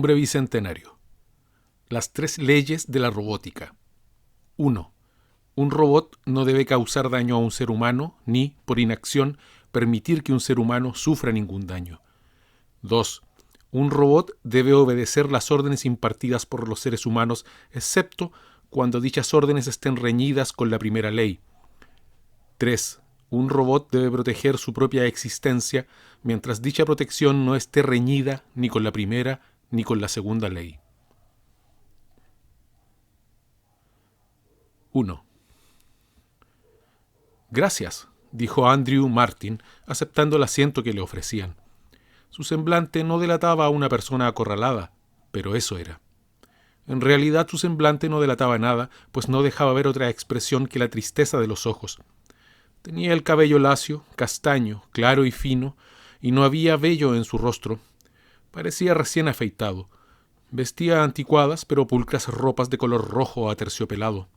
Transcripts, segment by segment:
Hombre bicentenario. Las 3 leyes de la robótica. 1. Un robot no debe causar daño a un ser humano ni, por inacción, permitir que un ser humano sufra ningún daño. 2. Un robot debe obedecer las órdenes impartidas por los seres humanos, excepto cuando dichas órdenes estén reñidas con la primera ley. 3. Un robot debe proteger su propia existencia mientras dicha protección no esté reñida ni con la primera ni con la segunda ley. 1. Gracias, dijo Andrew Martin, aceptando el asiento que le ofrecían. Su semblante no delataba a una persona acorralada, pero eso era. En realidad su semblante no delataba nada, pues no dejaba ver otra expresión que la tristeza de los ojos. Tenía el cabello lacio, castaño, claro y fino, y no había vello en su rostro. Parecía recién afeitado. Vestía anticuadas pero pulcras ropas de color rojo aterciopelado.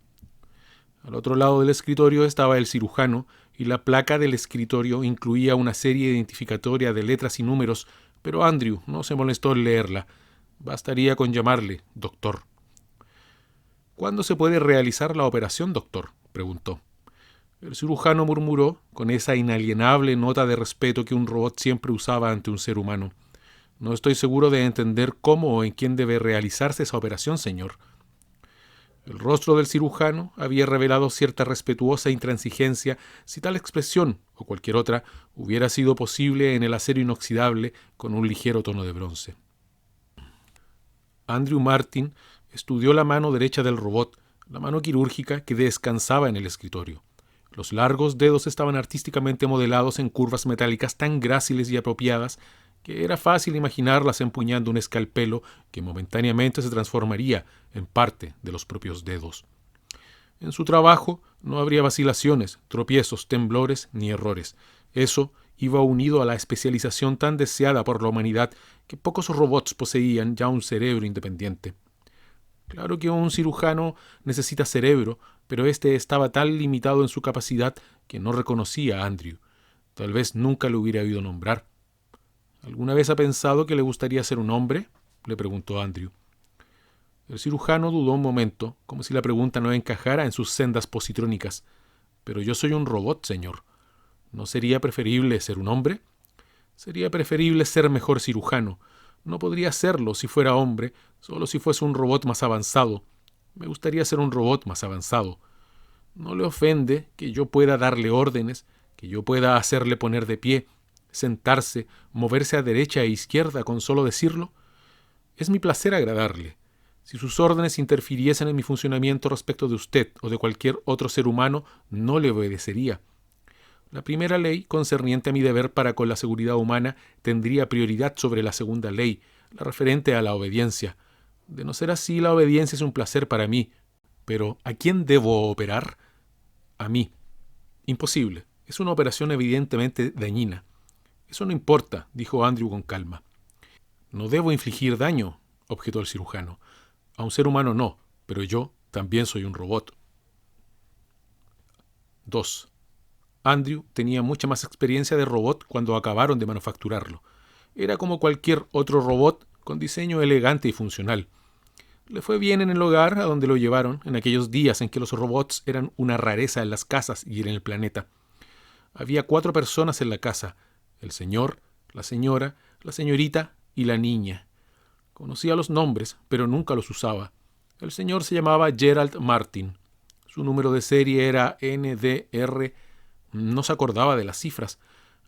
Al otro lado del escritorio estaba el cirujano, y la placa del escritorio incluía una serie identificatoria de letras y números, pero Andrew no se molestó en leerla. Bastaría con llamarle doctor. ¿Cuándo se puede realizar la operación, doctor?, preguntó. El cirujano murmuró, con esa inalienable nota de respeto que un robot siempre usaba ante un ser humano. No estoy seguro de entender cómo o en quién debe realizarse esa operación, señor. El rostro del cirujano había revelado cierta respetuosa intransigencia si tal expresión, o cualquier otra, hubiera sido posible en el acero inoxidable con un ligero tono de bronce. Andrew Martin estudió la mano derecha del robot, la mano quirúrgica que descansaba en el escritorio. Los largos dedos estaban artísticamente modelados en curvas metálicas tan gráciles y apropiadas que era fácil imaginarlas empuñando un escalpelo que momentáneamente se transformaría en parte de los propios dedos. En su trabajo no habría vacilaciones, tropiezos, temblores ni errores. Eso iba unido a la especialización tan deseada por la humanidad que pocos robots poseían ya un cerebro independiente. Claro que un cirujano necesita cerebro, pero este estaba tan limitado en su capacidad que no reconocía a Andrew. Tal vez nunca lo hubiera oído nombrar. ¿Alguna vez ha pensado que le gustaría ser un hombre?, le preguntó Andrew. El cirujano dudó un momento, como si la pregunta no encajara en sus sendas positrónicas. Pero yo soy un robot, señor. ¿No sería preferible ser un hombre? Sería preferible ser mejor cirujano. No podría serlo si fuera hombre, solo si fuese un robot más avanzado. Me gustaría ser un robot más avanzado. ¿No le ofende que yo pueda darle órdenes, que yo pueda hacerle poner de pie, sentarse, moverse a derecha e izquierda con solo decirlo? Es mi placer agradarle. Si sus órdenes interfiriesen en mi funcionamiento respecto de usted o de cualquier otro ser humano, no le obedecería. La primera ley, concerniente a mi deber para con la seguridad humana, tendría prioridad sobre la segunda ley, la referente a la obediencia. De no ser así, la obediencia es un placer para mí. Pero, ¿a quién debo operar? A mí. Imposible. Es una operación evidentemente dañina. Eso no importa, dijo Andrew con calma. No debo infligir daño, objetó el cirujano. A un ser humano no, pero yo también soy un robot. 2. Andrew tenía mucha más experiencia de robot cuando acabaron de manufacturarlo. Era como cualquier otro robot, con diseño elegante y funcional. Le fue bien en el hogar a donde lo llevaron, en aquellos días en que los robots eran una rareza en las casas y en el planeta. Había 4 personas en la casa: el señor, la señora, la señorita y la niña. Conocía los nombres, pero nunca los usaba. El señor se llamaba Gerald Martin. Su número de serie era NDR. No se acordaba de las cifras.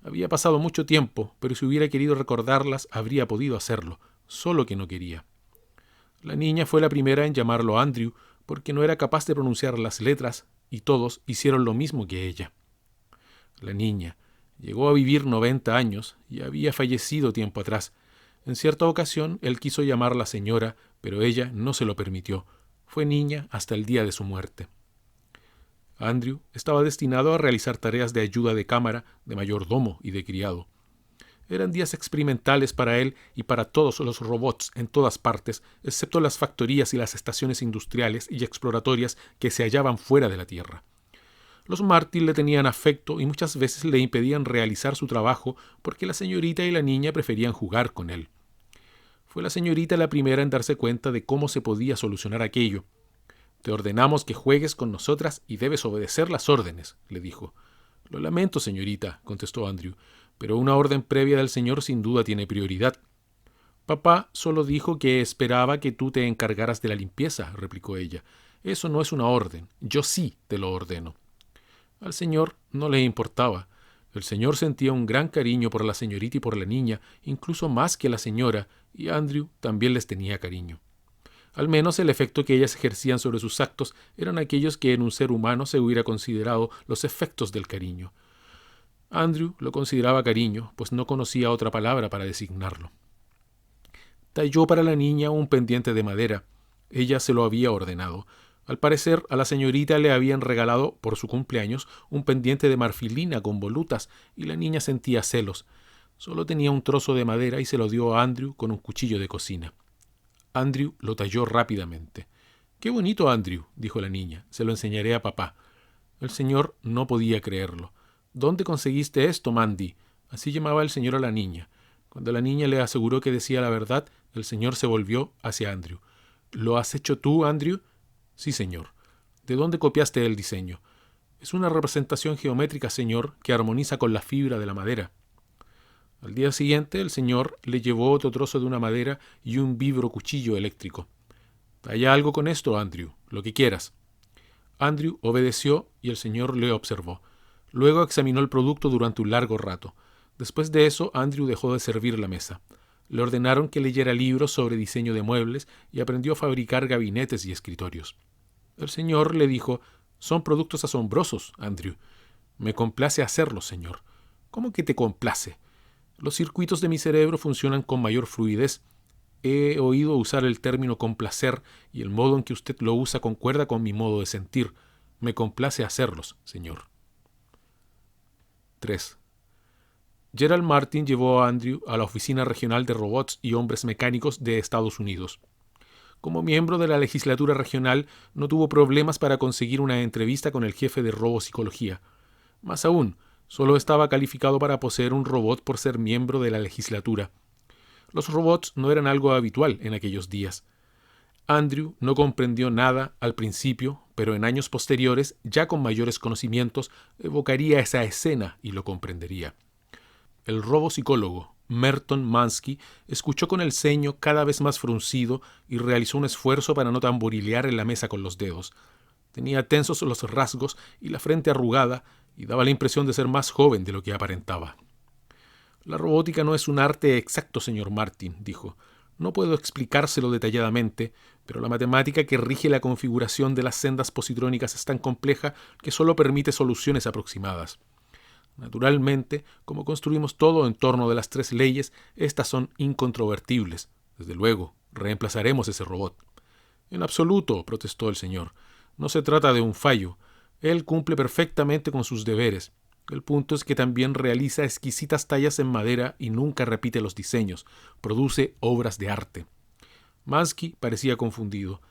Había pasado mucho tiempo, pero si hubiera querido recordarlas, habría podido hacerlo, solo que no quería. La niña fue la primera en llamarlo Andrew, porque no era capaz de pronunciar las letras, y todos hicieron lo mismo que ella. La niña llegó a vivir 90 años y había fallecido tiempo atrás. En cierta ocasión él quiso llamarla señora, pero ella no se lo permitió. Fue niña hasta el día de su muerte. Andrew estaba destinado a realizar tareas de ayuda de cámara, de mayordomo y de criado. Eran días experimentales para él y para todos los robots en todas partes, excepto las factorías y las estaciones industriales y exploratorias que se hallaban fuera de la Tierra. Los Martin le tenían afecto y muchas veces le impedían realizar su trabajo porque la señorita y la niña preferían jugar con él. Fue la señorita la primera en darse cuenta de cómo se podía solucionar aquello. «Te ordenamos que juegues con nosotras y debes obedecer las órdenes», le dijo. «Lo lamento, señorita», contestó Andrew, «pero una orden previa del señor sin duda tiene prioridad». «Papá solo dijo que esperaba que tú te encargaras de la limpieza», replicó ella. «Eso no es una orden. Yo sí te lo ordeno». Al señor no le importaba. El señor sentía un gran cariño por la señorita y por la niña, incluso más que la señora, y Andrew también les tenía cariño. Al menos el efecto que ellas ejercían sobre sus actos eran aquellos que en un ser humano se hubiera considerado los efectos del cariño. Andrew lo consideraba cariño, pues no conocía otra palabra para designarlo. Talló para la niña un pendiente de madera. Ella se lo había ordenado. Al parecer, a la señorita le habían regalado, por su cumpleaños, un pendiente de marfilina con volutas, y la niña sentía celos. Solo tenía un trozo de madera y se lo dio a Andrew con un cuchillo de cocina. Andrew lo talló rápidamente. «Qué bonito, Andrew», dijo la niña. «Se lo enseñaré a papá». El señor no podía creerlo. «¿Dónde conseguiste esto, Mandy?». Así llamaba el señor a la niña. Cuando la niña le aseguró que decía la verdad, el señor se volvió hacia Andrew. «¿Lo has hecho tú, Andrew?». «Sí, señor». «¿De dónde copiaste el diseño?». «Es una representación geométrica, señor, que armoniza con la fibra de la madera». Al día siguiente, el señor le llevó otro trozo de una madera y un vibro cuchillo eléctrico. «Talla algo con esto, Andrew, lo que quieras». Andrew obedeció y el señor le observó. Luego examinó el producto durante un largo rato. Después de eso, Andrew dejó de servir la mesa. Le ordenaron que leyera libros sobre diseño de muebles y aprendió a fabricar gabinetes y escritorios. El señor le dijo: «Son productos asombrosos, Andrew». «Me complace hacerlos, señor». «¿Cómo que te complace?». «Los circuitos de mi cerebro funcionan con mayor fluidez. He oído usar el término complacer y el modo en que usted lo usa concuerda con mi modo de sentir. Me complace hacerlos, señor». 3. Gerald Martin llevó a Andrew a la Oficina Regional de Robots y Hombres Mecánicos de Estados Unidos. Como miembro de la legislatura regional, no tuvo problemas para conseguir una entrevista con el jefe de robopsicología. Más aún, solo estaba calificado para poseer un robot por ser miembro de la legislatura. Los robots no eran algo habitual en aquellos días. Andrew no comprendió nada al principio, pero en años posteriores, ya con mayores conocimientos, evocaría esa escena y lo comprendería. El robopsicólogo Merton Mansky escuchó con el ceño cada vez más fruncido y realizó un esfuerzo para no tamborilear en la mesa con los dedos. Tenía tensos los rasgos y la frente arrugada, y daba la impresión de ser más joven de lo que aparentaba. «La robótica no es un arte exacto, señor Martin», dijo. «No puedo explicárselo detalladamente, pero la matemática que rige la configuración de las sendas positrónicas es tan compleja que solo permite soluciones aproximadas. Naturalmente, como construimos todo en torno de las 3 leyes, estas son incontrovertibles. Desde luego, reemplazaremos ese robot». «En absoluto», protestó el señor. «No se trata de un fallo. Él cumple perfectamente con sus deberes. El punto es que también realiza exquisitas tallas en madera y nunca repite los diseños. Produce obras de arte». Mansky parecía confundido.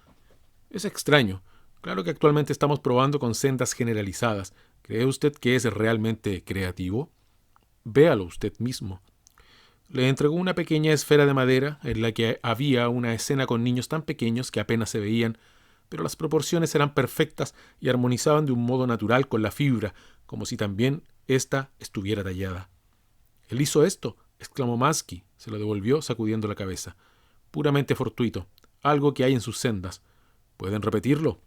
«Es extraño. Claro que actualmente estamos probando con sendas generalizadas. ¿Cree usted que es realmente creativo? Véalo usted mismo». Le entregó una pequeña esfera de madera en la que había una escena con niños tan pequeños que apenas se veían, pero las proporciones eran perfectas y armonizaban de un modo natural con la fibra, como si también ésta estuviera tallada. «¿Él hizo esto?», exclamó Mansky. Se lo devolvió sacudiendo la cabeza. «Puramente fortuito. Algo que hay en sus sendas». «¿Pueden repetirlo?».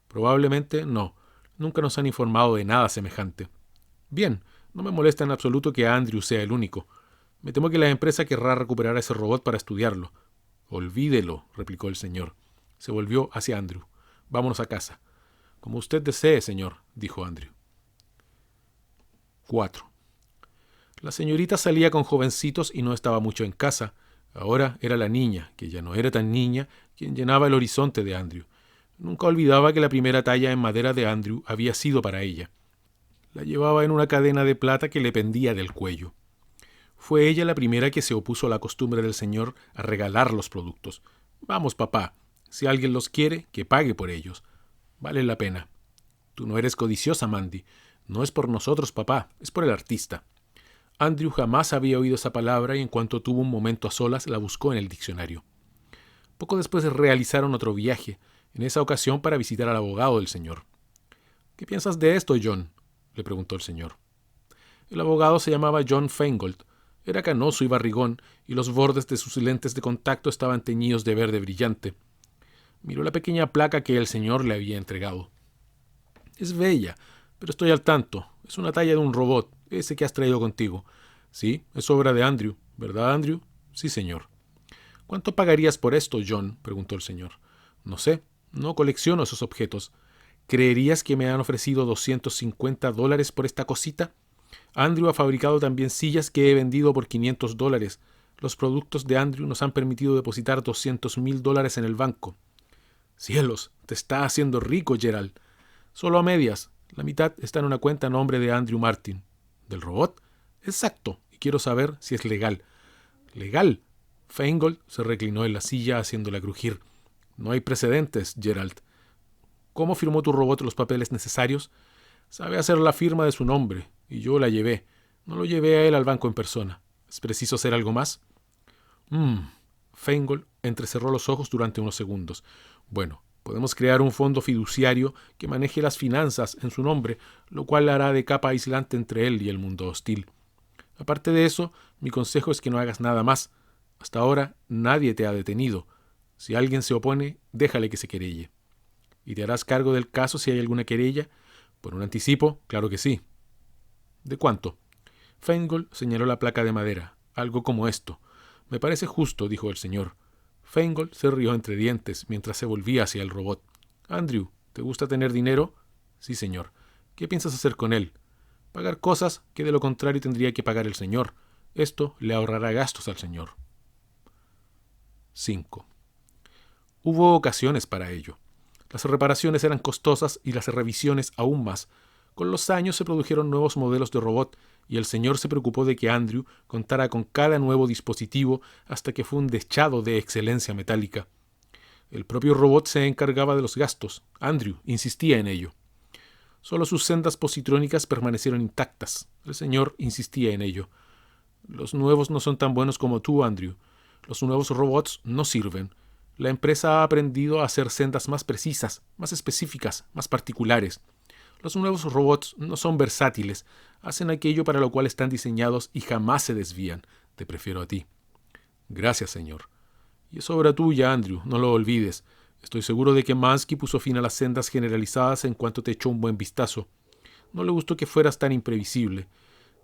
«Probablemente no. Nunca nos han informado de nada semejante». «Bien, no me molesta en absoluto que Andrew sea el único. Me temo que la empresa querrá recuperar a ese robot para estudiarlo». «Olvídelo», replicó el señor. Se volvió hacia Andrew. «Vámonos a casa». «Como usted desee, señor», dijo Andrew. 4. La señorita salía con jovencitos y no estaba mucho en casa. Ahora era la niña, que ya no era tan niña, quien llenaba el horizonte de Andrew. Nunca olvidaba que la primera talla en madera de Andrew había sido para ella. La llevaba en una cadena de plata que le pendía del cuello. Fue ella la primera que se opuso a la costumbre del señor a regalar los productos. «Vamos, papá. Si alguien los quiere, que pague por ellos. Vale la pena». «Tú no eres codiciosa, Mandy. No es por nosotros, papá. Es por el artista». Andrew jamás había oído esa palabra y en cuanto tuvo un momento a solas la buscó en el diccionario. Poco después realizaron otro viaje, en esa ocasión para visitar al abogado del señor. «¿Qué piensas de esto, John?», le preguntó el señor. El abogado se llamaba John Feingold. Era canoso y barrigón, y los bordes de sus lentes de contacto estaban teñidos de verde brillante. Miró la pequeña placa que el señor le había entregado. «Es bella, pero estoy al tanto. Es una talla de un robot, ese que has traído contigo. Sí, es obra de Andrew, ¿verdad, Andrew?» «Sí, señor». «¿Cuánto pagarías por esto, John?», preguntó el señor. «No sé, no colecciono esos objetos. ¿Creerías que me han ofrecido $250 por esta cosita? Andrew ha fabricado también sillas que he vendido por $500. Los productos de Andrew nos han permitido depositar $200,000 en el banco». «Cielos, te está haciendo rico, Gerald». «Solo a medias. La mitad está en una cuenta a nombre de Andrew Martin». «¿Del robot?». «Exacto, y quiero saber si es legal». «¿Legal?». Feingold se reclinó en la silla haciéndola crujir. «No hay precedentes, Gerald». «¿Cómo firmó tu robot los papeles necesarios?». «Sabe hacer la firma de su nombre, y yo la llevé. No lo llevé a él al banco en persona. ¿Es preciso hacer algo más?». Feingold entrecerró los ojos durante unos segundos. «Bueno, podemos crear un fondo fiduciario que maneje las finanzas en su nombre, lo cual hará de capa aislante entre él y el mundo hostil. Aparte de eso, mi consejo es que no hagas nada más. Hasta ahora nadie te ha detenido. Si alguien se opone, déjale que se querelle». «¿Y te harás cargo del caso si hay alguna querella?». «Por un anticipo, claro que sí». «¿De cuánto?». Feingold señaló la placa de madera. «Algo como esto». «Me parece justo», dijo el señor. Feingold se rió entre dientes mientras se volvía hacia el robot. «Andrew, ¿te gusta tener dinero?». «Sí, señor». «¿Qué piensas hacer con él?». «Pagar cosas que de lo contrario tendría que pagar el señor. Esto le ahorrará gastos al señor». 5. Hubo ocasiones para ello. Las reparaciones eran costosas y las revisiones aún más. Con los años se produjeron nuevos modelos de robot y el señor se preocupó de que Andrew contara con cada nuevo dispositivo hasta que fue un dechado de excelencia metálica. El propio robot se encargaba de los gastos. Andrew insistía en ello. Solo sus sendas positrónicas permanecieron intactas. El señor insistía en ello. «Los nuevos no son tan buenos como tú, Andrew. Los nuevos robots no sirven. La empresa ha aprendido a hacer sendas más precisas, más específicas, más particulares. Los nuevos robots no son versátiles. Hacen aquello para lo cual están diseñados y jamás se desvían. Te prefiero a ti». «Gracias, señor». «Y es obra tuya, Andrew, no lo olvides. Estoy seguro de que Mansky puso fin a las sendas generalizadas en cuanto te echó un buen vistazo. No le gustó que fueras tan imprevisible.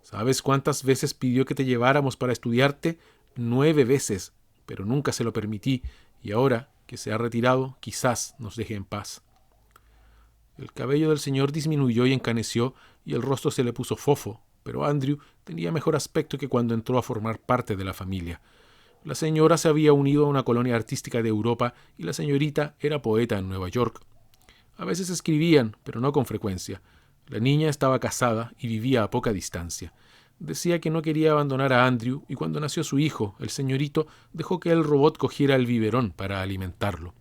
¿Sabes cuántas veces pidió que te lleváramos para estudiarte? 9 veces, pero nunca se lo permití, y ahora que se ha retirado, quizás nos deje en paz». El cabello del señor disminuyó y encaneció, y el rostro se le puso fofo, pero Andrew tenía mejor aspecto que cuando entró a formar parte de la familia. La señora se había unido a una colonia artística de Europa y la señorita era poeta en Nueva York. A veces escribían, pero no con frecuencia. La niña estaba casada y vivía a poca distancia. Decía que no quería abandonar a Andrew y cuando nació su hijo, el señorito, dejó que el robot cogiera el biberón para alimentarlo.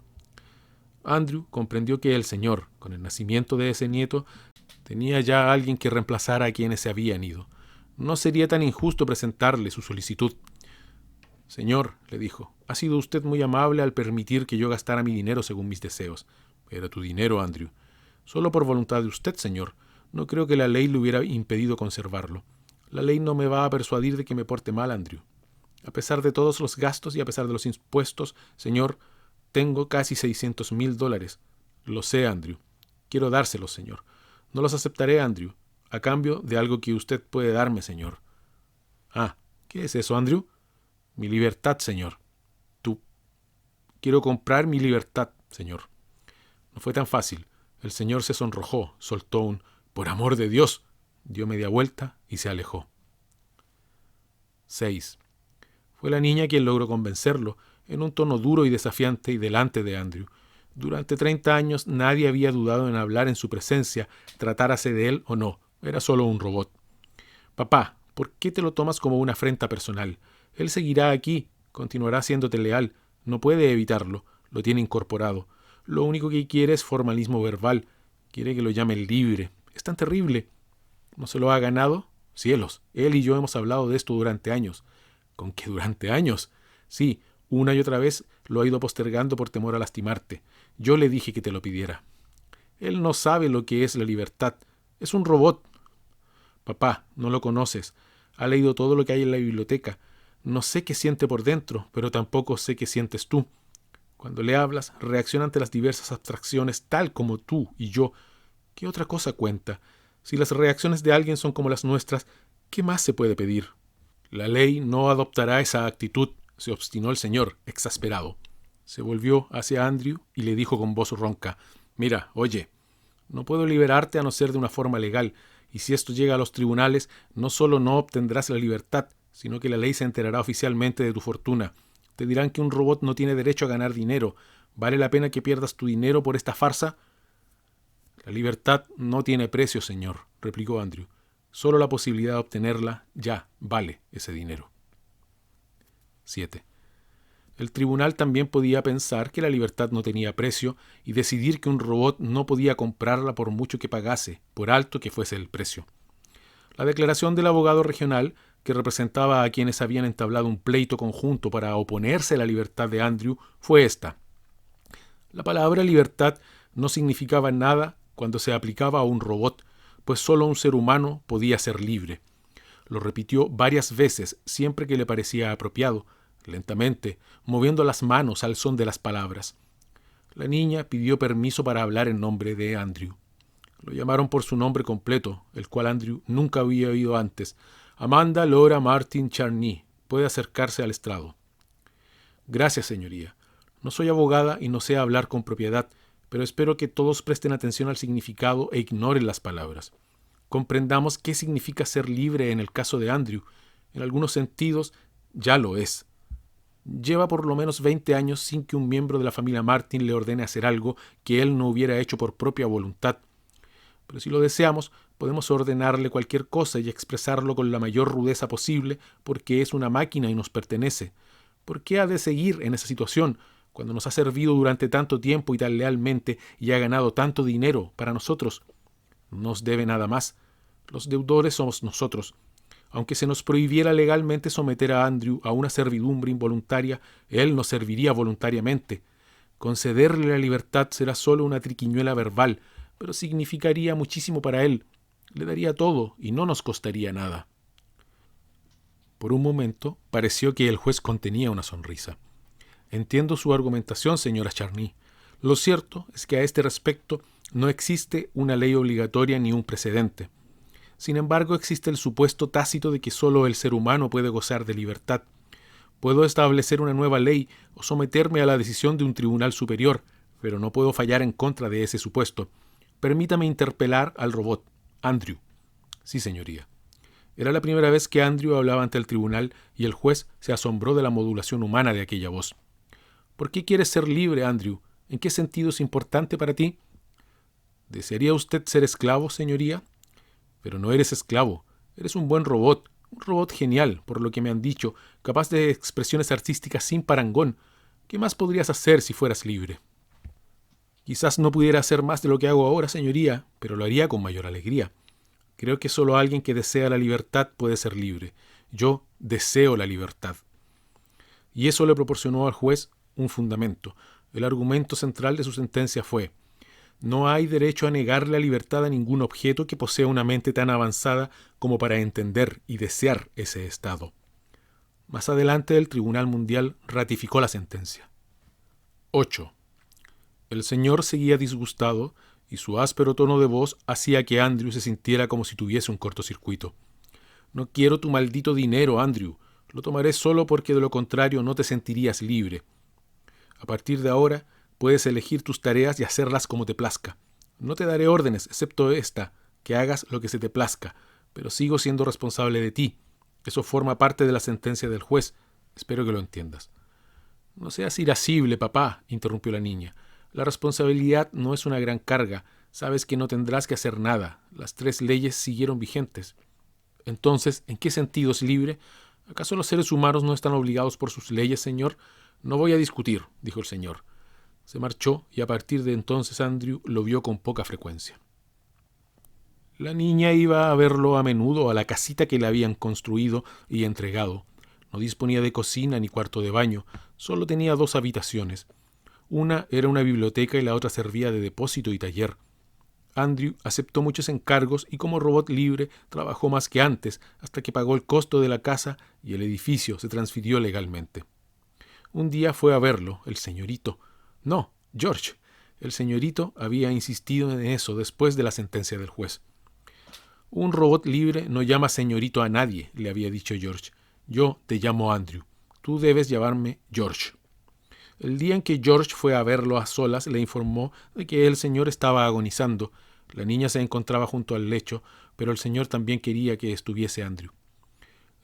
Andrew comprendió que el señor, con el nacimiento de ese nieto, tenía ya a alguien que reemplazara a quienes se habían ido. No sería tan injusto presentarle su solicitud. «Señor», le dijo, «ha sido usted muy amable al permitir que yo gastara mi dinero según mis deseos». «Era tu dinero, Andrew». «Solo por voluntad de usted, señor. No creo que la ley le hubiera impedido conservarlo. La ley no me va a persuadir de que me porte mal, Andrew. A pesar de todos los gastos y a pesar de los impuestos, señor, tengo casi $600,000. Lo sé, Andrew. Quiero dárselos, señor. No los aceptaré, Andrew, a cambio de algo que usted puede darme, señor». «Ah, ¿qué es eso, Andrew?». «Mi libertad, señor». «Tú». «Quiero comprar mi libertad, señor». No fue tan fácil. El señor se sonrojó, soltó un «por amor de Dios», dio media vuelta y se alejó. 6. Fue la niña quien logró convencerlo, en un tono duro y desafiante y delante de Andrew. Durante 30 años nadie había dudado en hablar en su presencia, tratárase de él o no. Era solo un robot. «Papá, ¿por qué te lo tomas como una afrenta personal? Él seguirá aquí, continuará siéndote leal. No puede evitarlo, lo tiene incorporado. Lo único que quiere es formalismo verbal. Quiere que lo llamen libre. Es tan terrible. ¿No se lo ha ganado? Cielos, él y yo hemos hablado de esto durante años. ¿Con qué durante años? Sí, una y otra vez lo ha ido postergando por temor a lastimarte. Yo le dije que te lo pidiera. Él no sabe lo que es la libertad. Es un robot. Papá, no lo conoces. Ha leído todo lo que hay en la biblioteca. No sé qué siente por dentro, pero tampoco sé qué sientes tú. Cuando le hablas, reacciona ante las diversas abstracciones tal como tú y yo. ¿Qué otra cosa cuenta? Si las reacciones de alguien son como las nuestras, ¿qué más se puede pedir? La ley no adoptará esa actitud, se obstinó el señor, exasperado. Se volvió hacia Andrew y le dijo con voz ronca: Mira, oye, no puedo liberarte a no ser de una forma legal, y si esto llega a los tribunales, no solo no obtendrás la libertad, sino que la ley se enterará oficialmente de tu fortuna. Te dirán que un robot no tiene derecho a ganar dinero. ¿Vale la pena que pierdas tu dinero por esta farsa? La libertad no tiene precio, señor, replicó Andrew. Solo la posibilidad de obtenerla ya vale ese dinero. 7. El tribunal también podía pensar que la libertad no tenía precio y decidir que un robot no podía comprarla por mucho que pagase, por alto que fuese el precio. La declaración del abogado regional, que representaba a quienes habían entablado un pleito conjunto para oponerse a la libertad de Andrew, fue esta: la palabra libertad no significaba nada cuando se aplicaba a un robot, pues solo un ser humano podía ser libre. Lo repitió varias veces siempre que le parecía apropiado, lentamente, moviendo las manos al son de las palabras. La niña pidió permiso para hablar en nombre de Andrew. Lo llamaron por su nombre completo, el cual Andrew nunca había oído antes: Amanda Laura Martin Charny. Puede acercarse al estrado. Gracias, señoría. No soy abogada y no sé hablar con propiedad, pero espero que todos presten atención al significado e ignoren las palabras. Comprendamos qué significa ser libre en el caso de Andrew. En algunos sentidos, ya lo es. Lleva por lo menos 20 años sin que un miembro de la familia Martin le ordene hacer algo que él no hubiera hecho por propia voluntad. Pero si lo deseamos, podemos ordenarle cualquier cosa y expresarlo con la mayor rudeza posible, porque es una máquina y nos pertenece. ¿Por qué ha de seguir en esa situación cuando nos ha servido durante tanto tiempo y tan lealmente y ha ganado tanto dinero para nosotros? No nos debe nada más. Los deudores somos nosotros. Aunque se nos prohibiera legalmente someter a Andrew a una servidumbre involuntaria, él nos serviría voluntariamente. Concederle la libertad será solo una triquiñuela verbal, pero significaría muchísimo para él. Le daría todo y no nos costaría nada. Por un momento pareció que el juez contenía una sonrisa. Entiendo su argumentación, señora Charny. Lo cierto es que a este respecto no existe una ley obligatoria ni un precedente. Sin embargo, existe el supuesto tácito de que solo el ser humano puede gozar de libertad. Puedo establecer una nueva ley o someterme a la decisión de un tribunal superior, pero no puedo fallar en contra de ese supuesto. Permítame interpelar al robot. Andrew. Sí, señoría. Era la primera vez que Andrew hablaba ante el tribunal y el juez se asombró de la modulación humana de aquella voz. ¿Por qué quieres ser libre, Andrew? ¿En qué sentido es importante para ti? ¿Desearía usted ser esclavo, señoría? Pero no eres esclavo. Eres un buen robot. Un robot genial, por lo que me han dicho, capaz de expresiones artísticas sin parangón. ¿Qué más podrías hacer si fueras libre? Quizás no pudiera hacer más de lo que hago ahora, señoría, pero lo haría con mayor alegría. Creo que solo alguien que desea la libertad puede ser libre. Yo deseo la libertad. Y eso le proporcionó al juez un fundamento. El argumento central de su sentencia fue: no hay derecho a negar la libertad a ningún objeto que posea una mente tan avanzada como para entender y desear ese estado. Más adelante, el Tribunal Mundial ratificó la sentencia. 8. El señor seguía disgustado y su áspero tono de voz hacía que Andrew se sintiera como si tuviese un cortocircuito. No quiero tu maldito dinero, Andrew. Lo tomaré solo porque de lo contrario no te sentirías libre. A partir de ahora, puedes elegir tus tareas y hacerlas como te plazca. No te daré órdenes, excepto esta, que hagas lo que se te plazca, pero sigo siendo responsable de ti. Eso forma parte de la sentencia del juez. Espero que lo entiendas. No seas irascible, papá, interrumpió la niña. La responsabilidad no es una gran carga. Sabes que no tendrás que hacer nada. Las 3 leyes siguieron vigentes. Entonces, ¿en qué sentido es libre? ¿Acaso los seres humanos no están obligados por sus leyes, señor? No voy a discutir, dijo el señor. Se marchó y a partir de entonces Andrew lo vio con poca frecuencia. La niña iba a verlo a menudo a la casita que le habían construido y entregado. No disponía de cocina ni cuarto de baño, solo tenía 2 habitaciones. Una era una biblioteca y la otra servía de depósito y taller. Andrew aceptó muchos encargos y como robot libre trabajó más que antes, hasta que pagó el costo de la casa y el edificio se transfirió legalmente. Un día fue a verlo, el señorito. No, George. El señorito había insistido en eso después de la sentencia del juez. Un robot libre no llama señorito a nadie, le había dicho George. Yo te llamo Andrew. Tú debes llamarme George. El día en que George fue a verlo a solas, le informó de que el señor estaba agonizando. La niña se encontraba junto al lecho, pero el señor también quería que estuviese Andrew.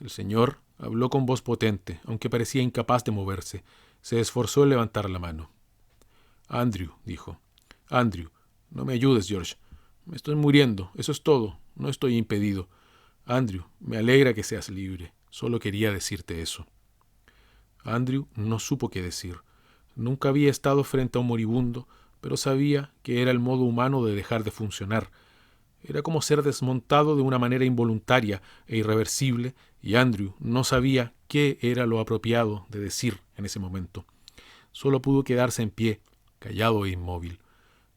El señor habló con voz potente, aunque parecía incapaz de moverse. Se esforzó en levantar la mano. Andrew, dijo. Andrew, no me ayudes, George. Me estoy muriendo, eso es todo. No estoy impedido. Andrew, me alegra que seas libre. Solo quería decirte eso. Andrew no supo qué decir. Nunca había estado frente a un moribundo, pero sabía que era el modo humano de dejar de funcionar. Era como ser desmontado de una manera involuntaria e irreversible, y Andrew no sabía qué era lo apropiado de decir en ese momento. Solo pudo quedarse en pie, callado e inmóvil.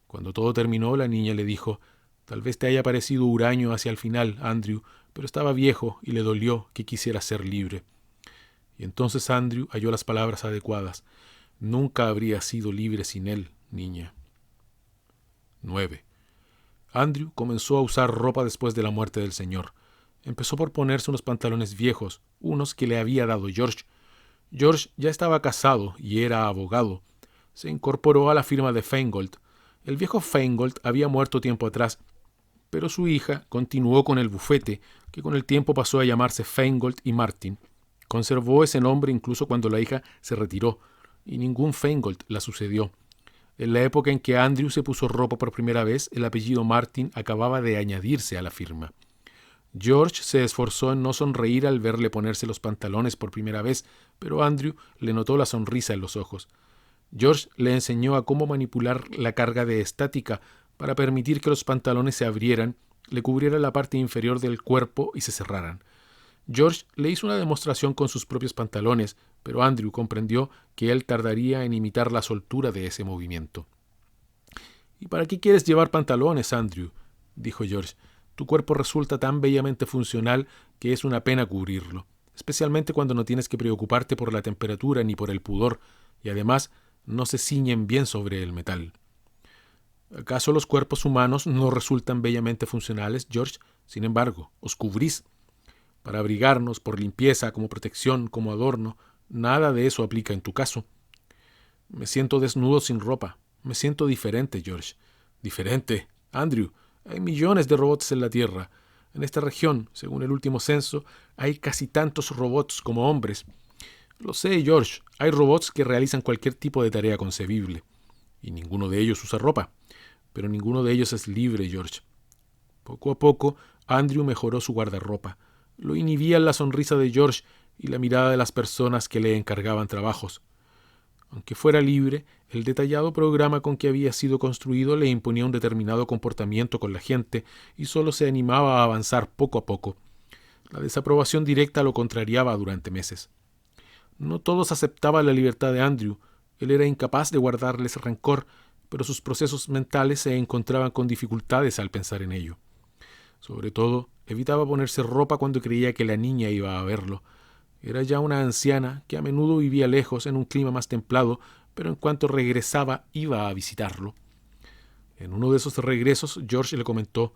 Cuando todo terminó, la niña le dijo: «Tal vez te haya parecido huraño hacia el final, Andrew, pero estaba viejo y le dolió que quisiera ser libre». Y entonces Andrew halló las palabras adecuadas. «Nunca habría sido libre sin él, niña». 9. Andrew comenzó a usar ropa después de la muerte del señor. Empezó por ponerse unos pantalones viejos, unos que le había dado George. George ya estaba casado y era abogado. Se incorporó a la firma de Feingold. El viejo Feingold había muerto tiempo atrás, pero su hija continuó con el bufete, que con el tiempo pasó a llamarse Feingold y Martin. Conservó ese nombre incluso cuando la hija se retiró, y ningún Feingold la sucedió. En la época en que Andrew se puso ropa por primera vez, el apellido Martin acababa de añadirse a la firma. George se esforzó en no sonreír al verle ponerse los pantalones por primera vez, pero Andrew le notó la sonrisa en los ojos. George le enseñó a cómo manipular la carga de estática para permitir que los pantalones se abrieran, le cubrieran la parte inferior del cuerpo y se cerraran. George le hizo una demostración con sus propios pantalones, pero Andrew comprendió que él tardaría en imitar la soltura de ese movimiento. «¿Y para qué quieres llevar pantalones, Andrew?», dijo George. «Tu cuerpo resulta tan bellamente funcional que es una pena cubrirlo, especialmente cuando no tienes que preocuparte por la temperatura ni por el pudor, y además no se ciñen bien sobre el metal». «¿Acaso los cuerpos humanos no resultan bellamente funcionales, George? Sin embargo, os cubrís. Para abrigarnos, por limpieza, como protección, como adorno. Nada de eso aplica en tu caso». «Me siento desnudo sin ropa. Me siento diferente, George». «¿Diferente? Andrew, hay millones de robots en la Tierra. En esta región, según el último censo, hay casi tantos robots como hombres». «Lo sé, George. Hay robots que realizan cualquier tipo de tarea concebible. Y ninguno de ellos usa ropa. Pero ninguno de ellos es libre, George». Poco a poco, Andrew mejoró su guardarropa. Lo inhibían la sonrisa de George y la mirada de las personas que le encargaban trabajos. Aunque fuera libre, el detallado programa con que había sido construido le imponía un determinado comportamiento con la gente y solo se animaba a avanzar poco a poco. La desaprobación directa lo contrariaba durante meses. No todos aceptaban la libertad de Andrew. Él era incapaz de guardarles rencor, pero sus procesos mentales se encontraban con dificultades al pensar en ello. Sobre todo, evitaba ponerse ropa cuando creía que la niña iba a verlo. Era ya una anciana que a menudo vivía lejos en un clima más templado, pero en cuanto regresaba iba a visitarlo. En uno de esos regresos, George le comentó: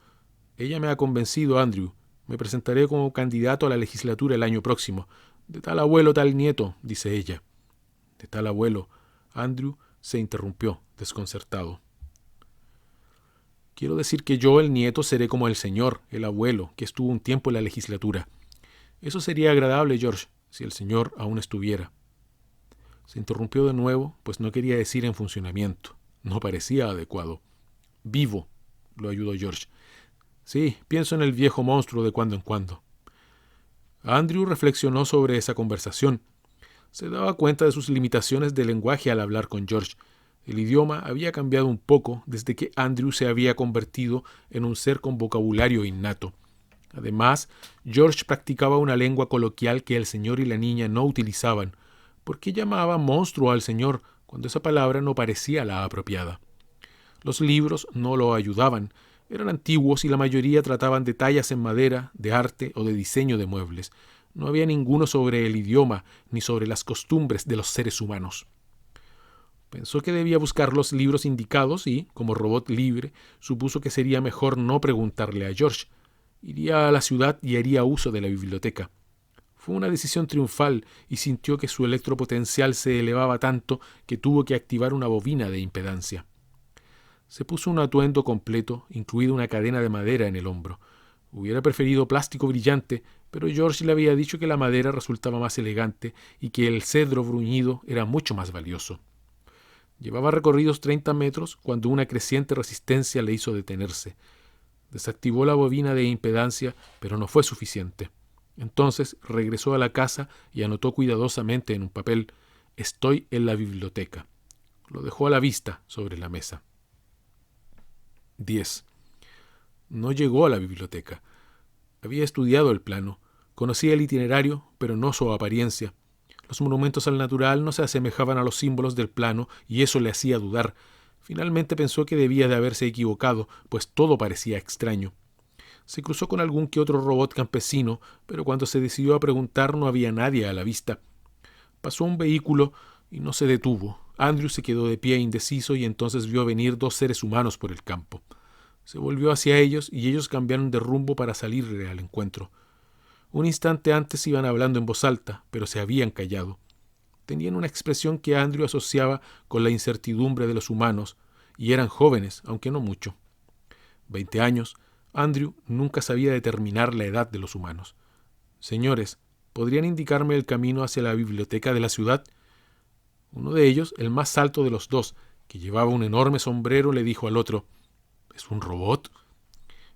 «Ella me ha convencido, Andrew. Me presentaré como candidato a la legislatura el año próximo. De tal abuelo, tal nieto», dice ella. «De tal abuelo». Andrew se interrumpió, desconcertado. «Quiero decir que yo, el nieto, seré como el señor, el abuelo, que estuvo un tiempo en la legislatura. Eso sería agradable, George, si el señor aún estuviera». Se interrumpió de nuevo, pues no quería decir en funcionamiento. No parecía adecuado. «Vivo», lo ayudó George. «Sí, pienso en el viejo monstruo de cuando en cuando». Andrew reflexionó sobre esa conversación. Se daba cuenta de sus limitaciones de lenguaje al hablar con George. El idioma había cambiado un poco desde que Andrew se había convertido en un ser con vocabulario innato. Además, George practicaba una lengua coloquial que el señor y la niña no utilizaban, porque llamaba monstruo al señor cuando esa palabra no parecía la apropiada. Los libros no lo ayudaban, eran antiguos y la mayoría trataban de tallas en madera, de arte o de diseño de muebles. No había ninguno sobre el idioma ni sobre las costumbres de los seres humanos. Pensó que debía buscar los libros indicados y, como robot libre, supuso que sería mejor no preguntarle a George. Iría a la ciudad y haría uso de la biblioteca. Fue una decisión triunfal y sintió que su electropotencial se elevaba tanto que tuvo que activar una bobina de impedancia. Se puso un atuendo completo, incluida una cadena de madera en el hombro. Hubiera preferido plástico brillante, pero George le había dicho que la madera resultaba más elegante y que el cedro bruñido era mucho más valioso. Llevaba recorridos 30 metros cuando una creciente resistencia le hizo detenerse. Desactivó la bobina de impedancia, pero no fue suficiente. Entonces regresó a la casa y anotó cuidadosamente en un papel: «Estoy en la biblioteca». Lo dejó a la vista sobre la mesa. 10. No llegó a la biblioteca. Había estudiado el plano, conocía el itinerario, pero no su apariencia. Los monumentos al natural no se asemejaban a los símbolos del plano y eso le hacía dudar. Finalmente pensó que debía de haberse equivocado, pues todo parecía extraño. Se cruzó con algún que otro robot campesino, pero cuando se decidió a preguntar no había nadie a la vista. Pasó un vehículo y no se detuvo. Andrew se quedó de pie indeciso y entonces vio venir 2 seres humanos por el campo. Se volvió hacia ellos y ellos cambiaron de rumbo para salirle al encuentro. Un instante antes iban hablando en voz alta, pero se habían callado. Tenían una expresión que Andrew asociaba con la incertidumbre de los humanos, y eran jóvenes, aunque no mucho. 20 años, Andrew nunca sabía determinar la edad de los humanos. «Señores, ¿podrían indicarme el camino hacia la biblioteca de la ciudad?». Uno de ellos, el más alto de los 2, que llevaba un enorme sombrero, le dijo al otro: «¿Es un robot?».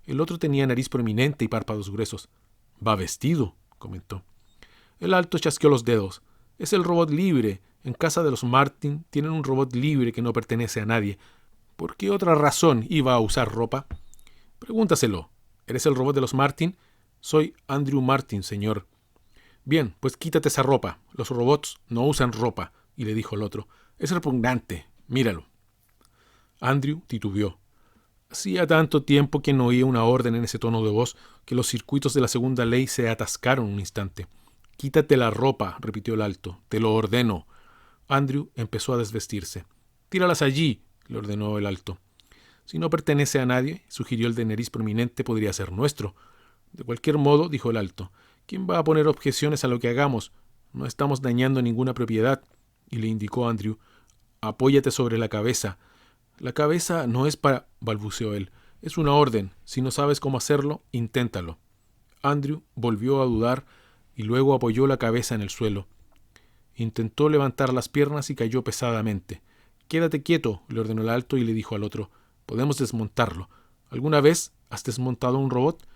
El otro tenía nariz prominente y párpados gruesos. «Va vestido», comentó. El alto chasqueó los dedos. «Es el robot libre. En casa de los Martin tienen un robot libre que no pertenece a nadie. ¿Por qué otra razón iba a usar ropa?». «Pregúntaselo. ¿Eres el robot de los Martin?». «Soy Andrew Martin, señor». «Bien, pues quítate esa ropa. Los robots no usan ropa», y le dijo el otro. «Es repugnante. Míralo». Andrew titubeó. Hacía tanto tiempo que no oía una orden en ese tono de voz que los circuitos de la segunda ley se atascaron un instante. «Quítate la ropa», repitió el alto. «Te lo ordeno». Andrew empezó a desvestirse. «Tíralas allí», le ordenó el alto. «Si no pertenece a nadie», sugirió el de nariz prominente, «podría ser nuestro». «De cualquier modo», dijo el alto, «¿quién va a poner objeciones a lo que hagamos? No estamos dañando ninguna propiedad». Y le indicó a Andrew: «Apóyate sobre la cabeza». «La cabeza no es para», balbuceó él. «Es una orden. Si no sabes cómo hacerlo, inténtalo». Andrew volvió a dudar y luego apoyó la cabeza en el suelo. Intentó levantar las piernas y cayó pesadamente. «Quédate quieto», le ordenó el alto y le dijo al otro: «Podemos desmontarlo. ¿Alguna vez has desmontado un robot?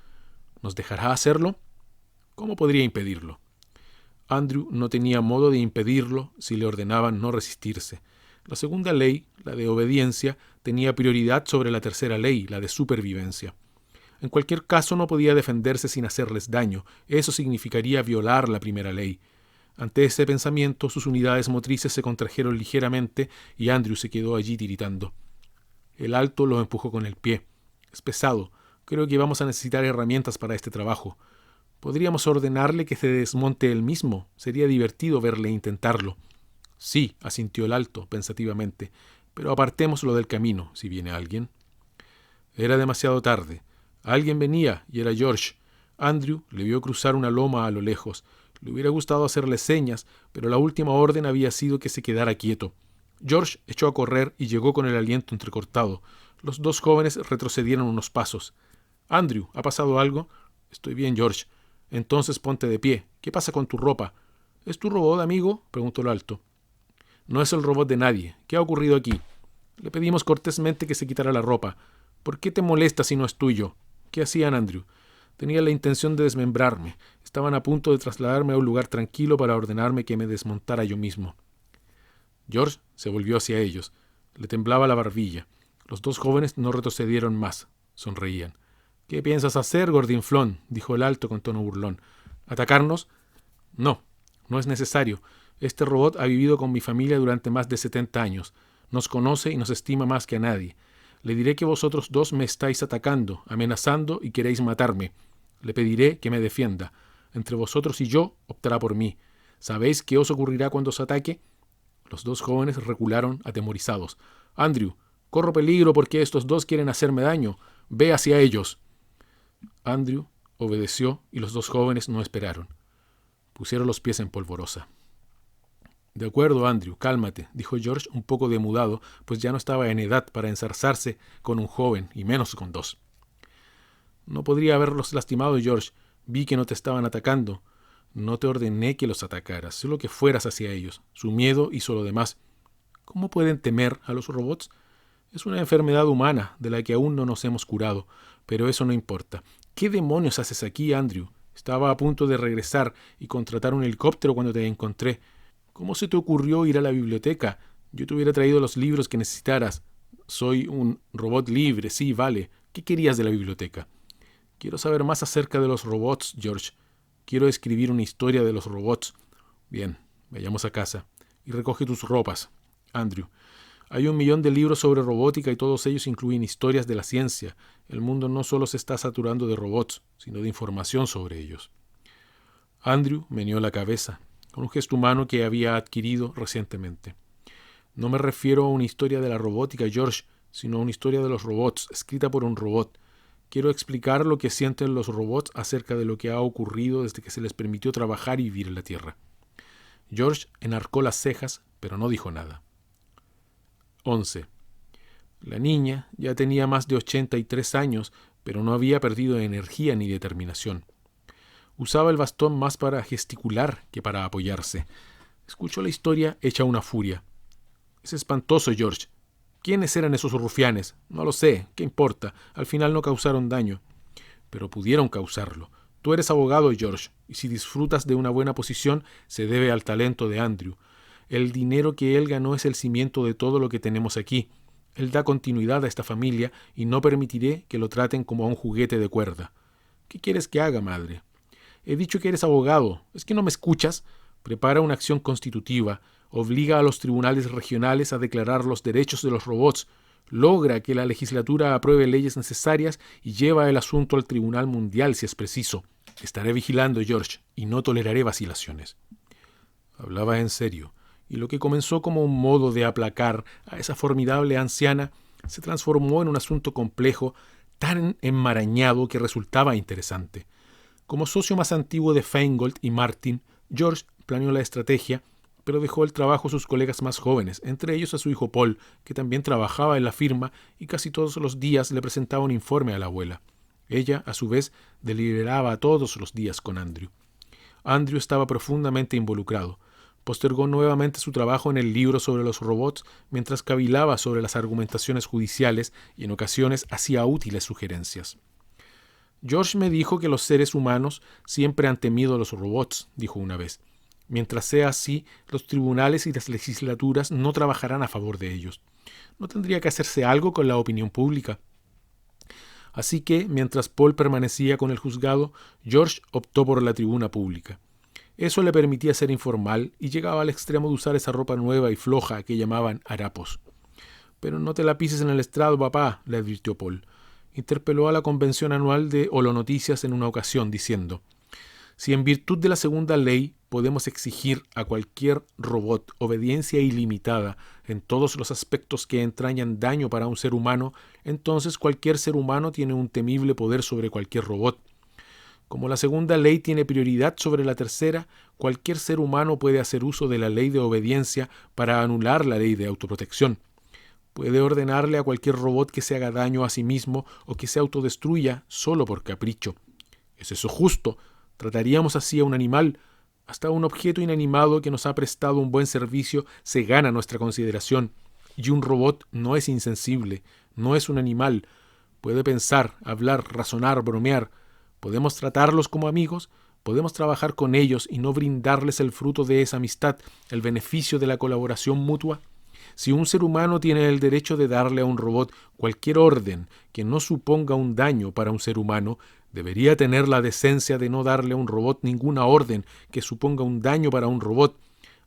¿Nos dejará hacerlo?». «¿Cómo podría impedirlo?». Andrew no tenía modo de impedirlo si le ordenaban no resistirse. La segunda ley, la de obediencia, tenía prioridad sobre la tercera ley, la de supervivencia. En cualquier caso no podía defenderse sin hacerles daño. Eso significaría violar la primera ley. Ante ese pensamiento, sus unidades motrices se contrajeron ligeramente y Andrew se quedó allí tiritando. El alto lo empujó con el pie. «Es pesado. Creo que vamos a necesitar herramientas para este trabajo. Podríamos ordenarle que se desmonte él mismo. Sería divertido verle intentarlo». «Sí», asintió el alto, pensativamente, «pero apartémoslo del camino, si viene alguien». Era demasiado tarde. Alguien venía, y era George. Andrew le vio cruzar una loma a lo lejos. Le hubiera gustado hacerle señas, pero la última orden había sido que se quedara quieto. George echó a correr y llegó con el aliento entrecortado. Los 2 jóvenes retrocedieron unos pasos. «Andrew, ¿ha pasado algo?». «Estoy bien, George». «Entonces ponte de pie. ¿Qué pasa con tu ropa?». «¿Es tu robot, amigo?», preguntó el alto. «No es el robot de nadie. ¿Qué ha ocurrido aquí?». «Le pedimos cortésmente que se quitara la ropa». «¿Por qué te molesta si no es tuyo?». «¿Qué hacían, Andrew?». «Tenía la intención de desmembrarme. Estaban a punto de trasladarme a un lugar tranquilo para ordenarme que me desmontara yo mismo». George se volvió hacia ellos. Le temblaba la barbilla. Los dos jóvenes no retrocedieron más. Sonreían. «¿Qué piensas hacer, gordinflón?», dijo el alto con tono burlón. «¿Atacarnos?». «No, no es necesario. Este robot ha vivido con mi familia durante más de 70 años. Nos conoce y nos estima más que a nadie. Le diré que vosotros dos me estáis atacando, amenazando y queréis matarme. Le pediré que me defienda. Entre vosotros y yo optará por mí. ¿Sabéis qué os ocurrirá cuando os ataque?». Los dos jóvenes recularon atemorizados. «Andrew, corro peligro porque estos dos quieren hacerme daño. Ve hacia ellos». Andrew obedeció y los dos jóvenes no esperaron. Pusieron los pies en polvorosa. «De acuerdo, Andrew, cálmate», dijo George un poco demudado, pues ya no estaba en edad para enzarzarse con un joven, y menos con dos. «No podría haberlos lastimado, George. Vi que no te estaban atacando. No te ordené que los atacaras, solo que fueras hacia ellos. Su miedo hizo lo demás. ¿Cómo pueden temer a los robots? Es una enfermedad humana de la que aún no nos hemos curado, pero eso no importa. ¿Qué demonios haces aquí, Andrew? Estaba a punto de regresar y contratar un helicóptero cuando te encontré. ¿Cómo se te ocurrió ir a la biblioteca? Yo te hubiera traído los libros que necesitaras. Soy un robot libre, sí, vale. ¿Qué querías de la biblioteca? Quiero saber más acerca de los robots, George. Quiero escribir una historia de los robots. Bien, vayamos a casa. Y recoge tus ropas, Andrew. Hay 1 millón de libros sobre robótica y todos ellos incluyen historias de la ciencia. El mundo no solo se está saturando de robots, sino de información sobre ellos. Andrew meneó la cabeza, con un gesto humano que había adquirido recientemente. No me refiero a una historia de la robótica, George, sino a una historia de los robots, escrita por un robot. Quiero explicar lo que sienten los robots acerca de lo que ha ocurrido desde que se les permitió trabajar y vivir en la Tierra. George enarcó las cejas, pero no dijo nada. 11. La niña ya tenía más de 83 años, pero no había perdido energía ni determinación. Usaba el bastón más para gesticular que para apoyarse. Escuchó la historia hecha una furia. «Es espantoso, George. ¿Quiénes eran esos rufianes? No lo sé. ¿Qué importa? Al final no causaron daño. Pero pudieron causarlo. Tú eres abogado, George, y si disfrutas de una buena posición, se debe al talento de Andrew. El dinero que él ganó es el cimiento de todo lo que tenemos aquí. Él da continuidad a esta familia y no permitiré que lo traten como a un juguete de cuerda. ¿Qué quieres que haga, madre? He dicho que eres abogado. ¿Es que no me escuchas? Prepara una acción constitutiva. Obliga a los tribunales regionales a declarar los derechos de los robots. Logra que la legislatura apruebe leyes necesarias y lleva el asunto al Tribunal Mundial si es preciso. Estaré vigilando, George, y no toleraré vacilaciones». Hablaba en serio, y lo que comenzó como un modo de aplacar a esa formidable anciana se transformó en un asunto complejo, tan enmarañado que resultaba interesante. Como socio más antiguo de Feingold y Martin, George planeó la estrategia, pero dejó el trabajo a sus colegas más jóvenes, entre ellos a su hijo Paul, que también trabajaba en la firma y casi todos los días le presentaba un informe a la abuela. Ella, a su vez, deliberaba todos los días con Andrew. Andrew estaba profundamente involucrado. Postergó nuevamente su trabajo en el libro sobre los robots mientras cavilaba sobre las argumentaciones judiciales y en ocasiones hacía útiles sugerencias. «George me dijo que los seres humanos siempre han temido a los robots», dijo una vez. «Mientras sea así, los tribunales y las legislaturas no trabajarán a favor de ellos. ¿No tendría que hacerse algo con la opinión pública?». Así que, mientras Paul permanecía con el juzgado, George optó por la tribuna pública. Eso le permitía ser informal y llegaba al extremo de usar esa ropa nueva y floja que llamaban harapos. «Pero no te la pises en el estrado, papá», le advirtió Paul. Interpeló a la convención anual de Holonoticias en una ocasión, diciendo: «Si en virtud de la segunda ley podemos exigir a cualquier robot obediencia ilimitada en todos los aspectos que entrañan daño para un ser humano, entonces cualquier ser humano tiene un temible poder sobre cualquier robot. Como la segunda ley tiene prioridad sobre la tercera, cualquier ser humano puede hacer uso de la ley de obediencia para anular la ley de autoprotección. Puede ordenarle a cualquier robot que se haga daño a sí mismo o que se autodestruya solo por capricho. ¿Es eso justo? ¿Trataríamos así a un animal? Hasta un objeto inanimado que nos ha prestado un buen servicio se gana nuestra consideración. Y un robot no es insensible, no es un animal. Puede pensar, hablar, razonar, bromear. ¿Podemos tratarlos como amigos? ¿Podemos trabajar con ellos y no brindarles el fruto de esa amistad, el beneficio de la colaboración mutua? Si un ser humano tiene el derecho de darle a un robot cualquier orden que no suponga un daño para un ser humano, debería tener la decencia de no darle a un robot ninguna orden que suponga un daño para un robot,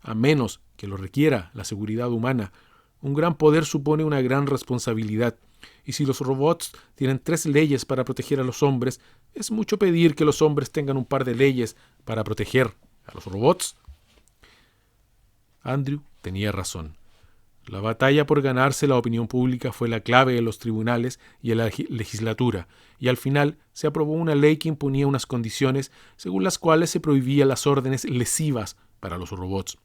a menos que lo requiera la seguridad humana. Un gran poder supone una gran responsabilidad, y si los robots tienen 3 leyes para proteger a los hombres, es mucho pedir que los hombres tengan un par de leyes para proteger a los robots. Andrew tenía razón. La batalla por ganarse la opinión pública fue la clave en los tribunales y en la legislatura, y al final se aprobó una ley que imponía unas condiciones según las cuales se prohibían las órdenes lesivas para los robots.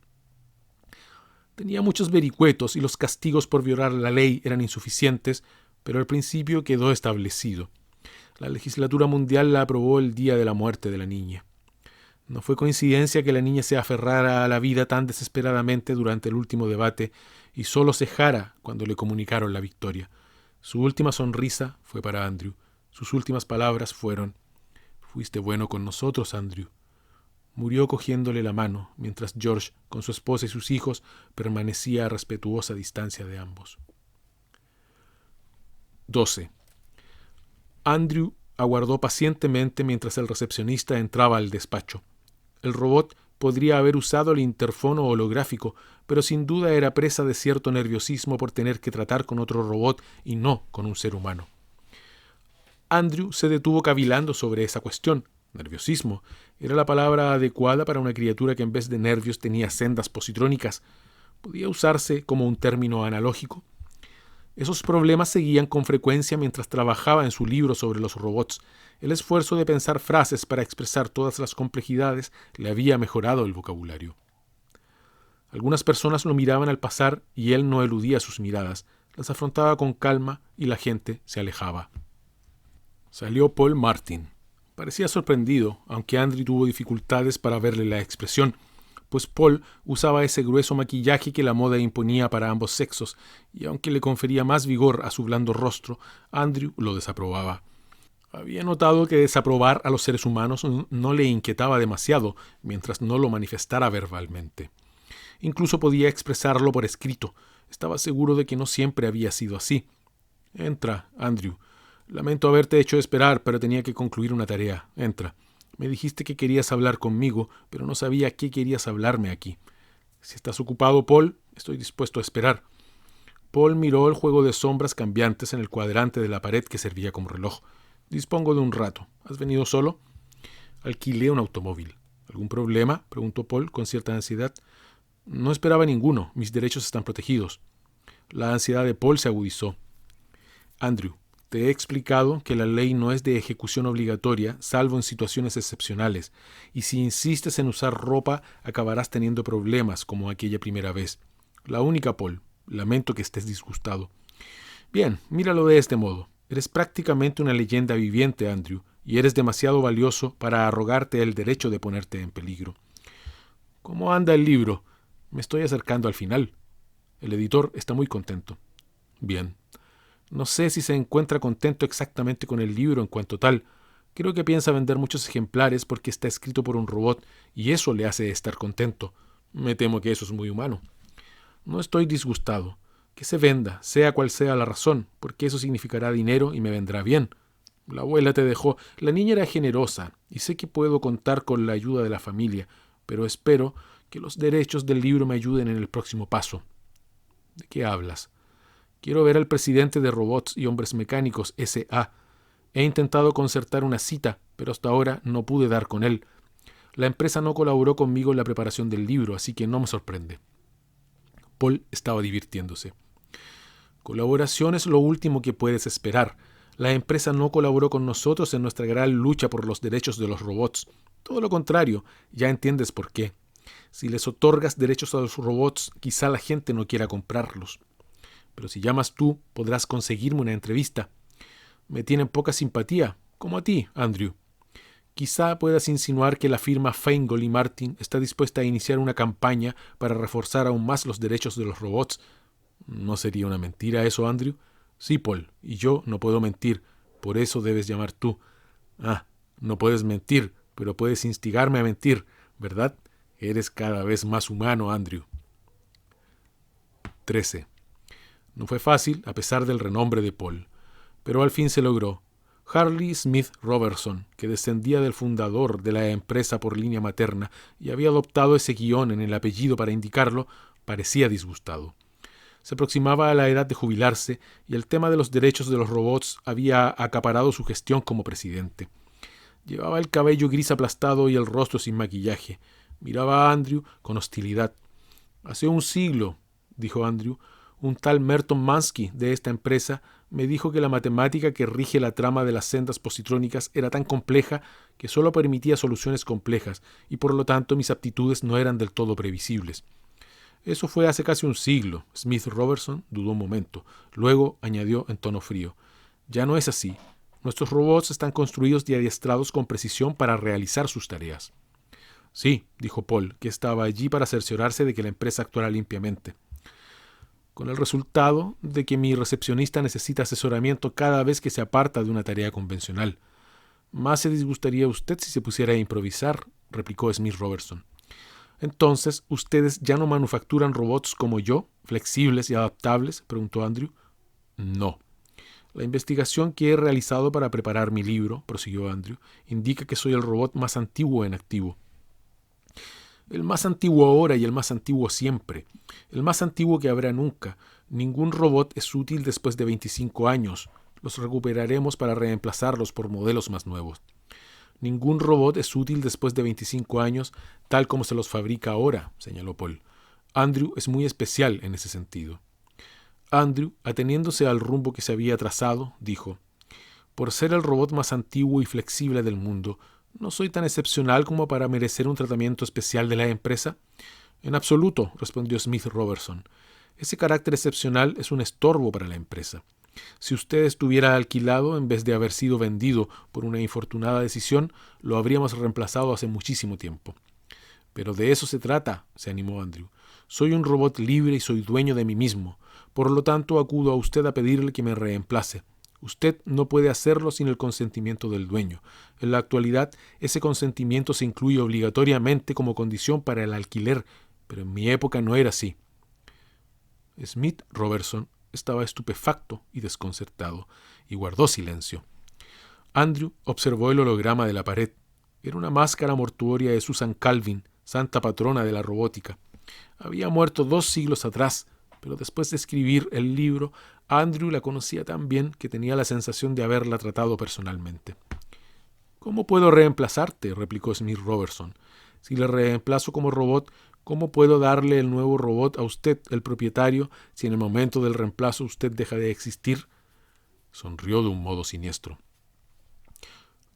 Tenía muchos vericuetos y los castigos por violar la ley eran insuficientes, pero el principio quedó establecido. La legislatura mundial la aprobó el día de la muerte de la niña. No fue coincidencia que la niña se aferrara a la vida tan desesperadamente durante el último debate y solo cejara cuando le comunicaron la victoria. Su última sonrisa fue para Andrew. Sus últimas palabras fueron: «Fuiste bueno con nosotros, Andrew». Murió cogiéndole la mano, mientras George, con su esposa y sus hijos, permanecía a respetuosa distancia de ambos. 12. Andrew aguardó pacientemente mientras el recepcionista entraba al despacho. El robot podría haber usado el interfono holográfico, pero sin duda era presa de cierto nerviosismo por tener que tratar con otro robot y no con un ser humano. Andrew se detuvo cavilando sobre esa cuestión. Nerviosismo era la palabra adecuada para una criatura que en vez de nervios tenía sendas positrónicas. ¿Podía usarse como un término analógico? Esos problemas seguían con frecuencia mientras trabajaba en su libro sobre los robots. El esfuerzo de pensar frases para expresar todas las complejidades le había mejorado el vocabulario. Algunas personas lo miraban al pasar y él no eludía sus miradas. Las afrontaba con calma y la gente se alejaba. Salió Paul Martin. Parecía sorprendido, aunque Andrew tuvo dificultades para verle la expresión, pues Paul usaba ese grueso maquillaje que la moda imponía para ambos sexos, y aunque le confería más vigor a su blando rostro, Andrew lo desaprobaba. Había notado que desaprobar a los seres humanos no le inquietaba demasiado mientras no lo manifestara verbalmente. Incluso podía expresarlo por escrito. Estaba seguro de que no siempre había sido así. «Entra, Andrew. Lamento haberte hecho esperar, pero tenía que concluir una tarea. Entra. Me dijiste que querías hablar conmigo, pero no sabía qué querías hablarme aquí. Si estás ocupado, Paul, estoy dispuesto a esperar». Paul miró el juego de sombras cambiantes en el cuadrante de la pared que servía como reloj. «Dispongo de un rato. ¿Has venido solo?» «Alquilé un automóvil». «¿Algún problema?», preguntó Paul con cierta ansiedad. «No esperaba ninguno. Mis derechos están protegidos». La ansiedad de Paul se agudizó. «Andrew, te he explicado que la ley no es de ejecución obligatoria, salvo en situaciones excepcionales, y si insistes en usar ropa, acabarás teniendo problemas como aquella primera vez. La única, Paul. Lamento que estés disgustado». «Bien, míralo de este modo. Eres prácticamente una leyenda viviente, Andrew, y eres demasiado valioso para arrogarte el derecho de ponerte en peligro». «¿Cómo anda el libro?» «Me estoy acercando al final». «El editor está muy contento». «Bien. No sé si se encuentra contento exactamente con el libro en cuanto tal. Creo que piensa vender muchos ejemplares porque está escrito por un robot y eso le hace estar contento. Me temo que eso es muy humano». «No estoy disgustado. Que se venda, sea cual sea la razón, porque eso significará dinero y me vendrá bien. La abuela te dejó. La niña era generosa y sé que puedo contar con la ayuda de la familia, pero espero que los derechos del libro me ayuden en el próximo paso». «¿De qué hablas?» «Quiero ver al presidente de Robots y Hombres Mecánicos, S.A. He intentado concertar una cita, pero hasta ahora no pude dar con él. La empresa no colaboró conmigo en la preparación del libro, así que no me sorprende». Paul estaba divirtiéndose. «Colaboración es lo último que puedes esperar. La empresa no colaboró con nosotros en nuestra gran lucha por los derechos de los robots. Todo lo contrario, ya entiendes por qué. Si les otorgas derechos a los robots, quizá la gente no quiera comprarlos. Pero si llamas tú, podrás conseguirme una entrevista. Me tienen poca simpatía, como a ti, Andrew. Quizá puedas insinuar que la firma Feingold y Martin está dispuesta a iniciar una campaña para reforzar aún más los derechos de los robots. ¿No sería una mentira eso, Andrew?» «Sí, Paul, y yo no puedo mentir. Por eso debes llamar tú». «Ah, no puedes mentir, pero puedes instigarme a mentir, ¿verdad? Eres cada vez más humano, Andrew». 13. No fue fácil, a pesar del renombre de Paul, pero al fin se logró. Harley Smith Robertson, que descendía del fundador de la empresa por línea materna y había adoptado ese guión en el apellido para indicarlo, parecía disgustado. Se aproximaba a la edad de jubilarse y el tema de los derechos de los robots había acaparado su gestión como presidente. Llevaba el cabello gris aplastado y el rostro sin maquillaje. Miraba a Andrew con hostilidad. «Hace un siglo», dijo Andrew, «un tal Merton Mansky de esta empresa me dijo que la matemática que rige la trama de las sendas positrónicas era tan compleja que solo permitía soluciones complejas y por lo tanto mis aptitudes no eran del todo previsibles». «Eso fue hace casi un siglo». Smith Robertson dudó un momento. Luego añadió en tono frío: «Ya no es así. Nuestros robots están construidos y adiestrados con precisión para realizar sus tareas». «Sí», dijo Paul, que estaba allí para cerciorarse de que la empresa actuara limpiamente. «Con el resultado de que mi recepcionista necesita asesoramiento cada vez que se aparta de una tarea convencional». «Más se disgustaría usted si se pusiera a improvisar», replicó Smith Robertson. «Entonces, ¿ustedes ya no manufacturan robots como yo, flexibles y adaptables?», preguntó Andrew. «No. La investigación que he realizado para preparar mi libro», prosiguió Andrew, «indica que soy el robot más antiguo en activo». «El más antiguo ahora y el más antiguo siempre. El más antiguo que habrá nunca. Ningún robot es útil después de 25 años. Los recuperaremos para reemplazarlos por modelos más nuevos». «Ningún robot es útil después de 25 años tal como se los fabrica ahora», señaló Paul. «Andrew es muy especial en ese sentido». Andrew, ateniéndose al rumbo que se había trazado, dijo: «Por ser el robot más antiguo y flexible del mundo, ¿no soy tan excepcional como para merecer un tratamiento especial de la empresa?». «En absoluto», respondió Smith Robertson. «Ese carácter excepcional es un estorbo para la empresa. Si usted estuviera alquilado en vez de haber sido vendido por una infortunada decisión, lo habríamos reemplazado hace muchísimo tiempo». «Pero de eso se trata», se animó Andrew. «Soy un robot libre y soy dueño de mí mismo. Por lo tanto, acudo a usted a pedirle que me reemplace. Usted no puede hacerlo sin el consentimiento del dueño. En la actualidad, ese consentimiento se incluye obligatoriamente como condición para el alquiler, pero en mi época no era así». Smith Robertson estaba estupefacto y desconcertado, y guardó silencio. Andrew observó el holograma de la pared. Era una máscara mortuoria de Susan Calvin, santa patrona de la robótica. Había muerto 2 siglos atrás, pero después de escribir el libro, Andrew la conocía tan bien que tenía la sensación de haberla tratado personalmente. «¿Cómo puedo reemplazarte?», replicó Smith Robertson. «Si le reemplazo como robot, ¿cómo puedo darle el nuevo robot a usted, el propietario, si en el momento del reemplazo usted deja de existir?». Sonrió de un modo siniestro.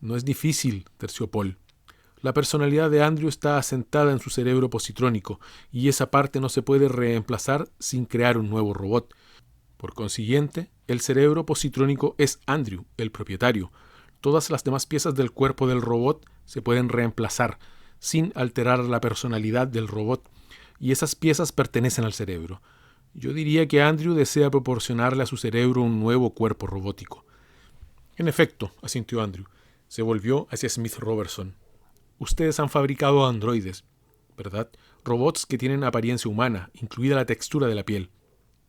«No es difícil», terció Paul. «La personalidad de Andrew está asentada en su cerebro positrónico, y esa parte no se puede reemplazar sin crear un nuevo robot. Por consiguiente, el cerebro positrónico es Andrew, el propietario. Todas las demás piezas del cuerpo del robot se pueden reemplazar, sin alterar la personalidad del robot, y esas piezas pertenecen al cerebro. Yo diría que Andrew desea proporcionarle a su cerebro un nuevo cuerpo robótico». «En efecto», asintió Andrew. Se volvió hacia Smith Robertson. «Ustedes han fabricado androides, ¿verdad? Robots que tienen apariencia humana, incluida la textura de la piel».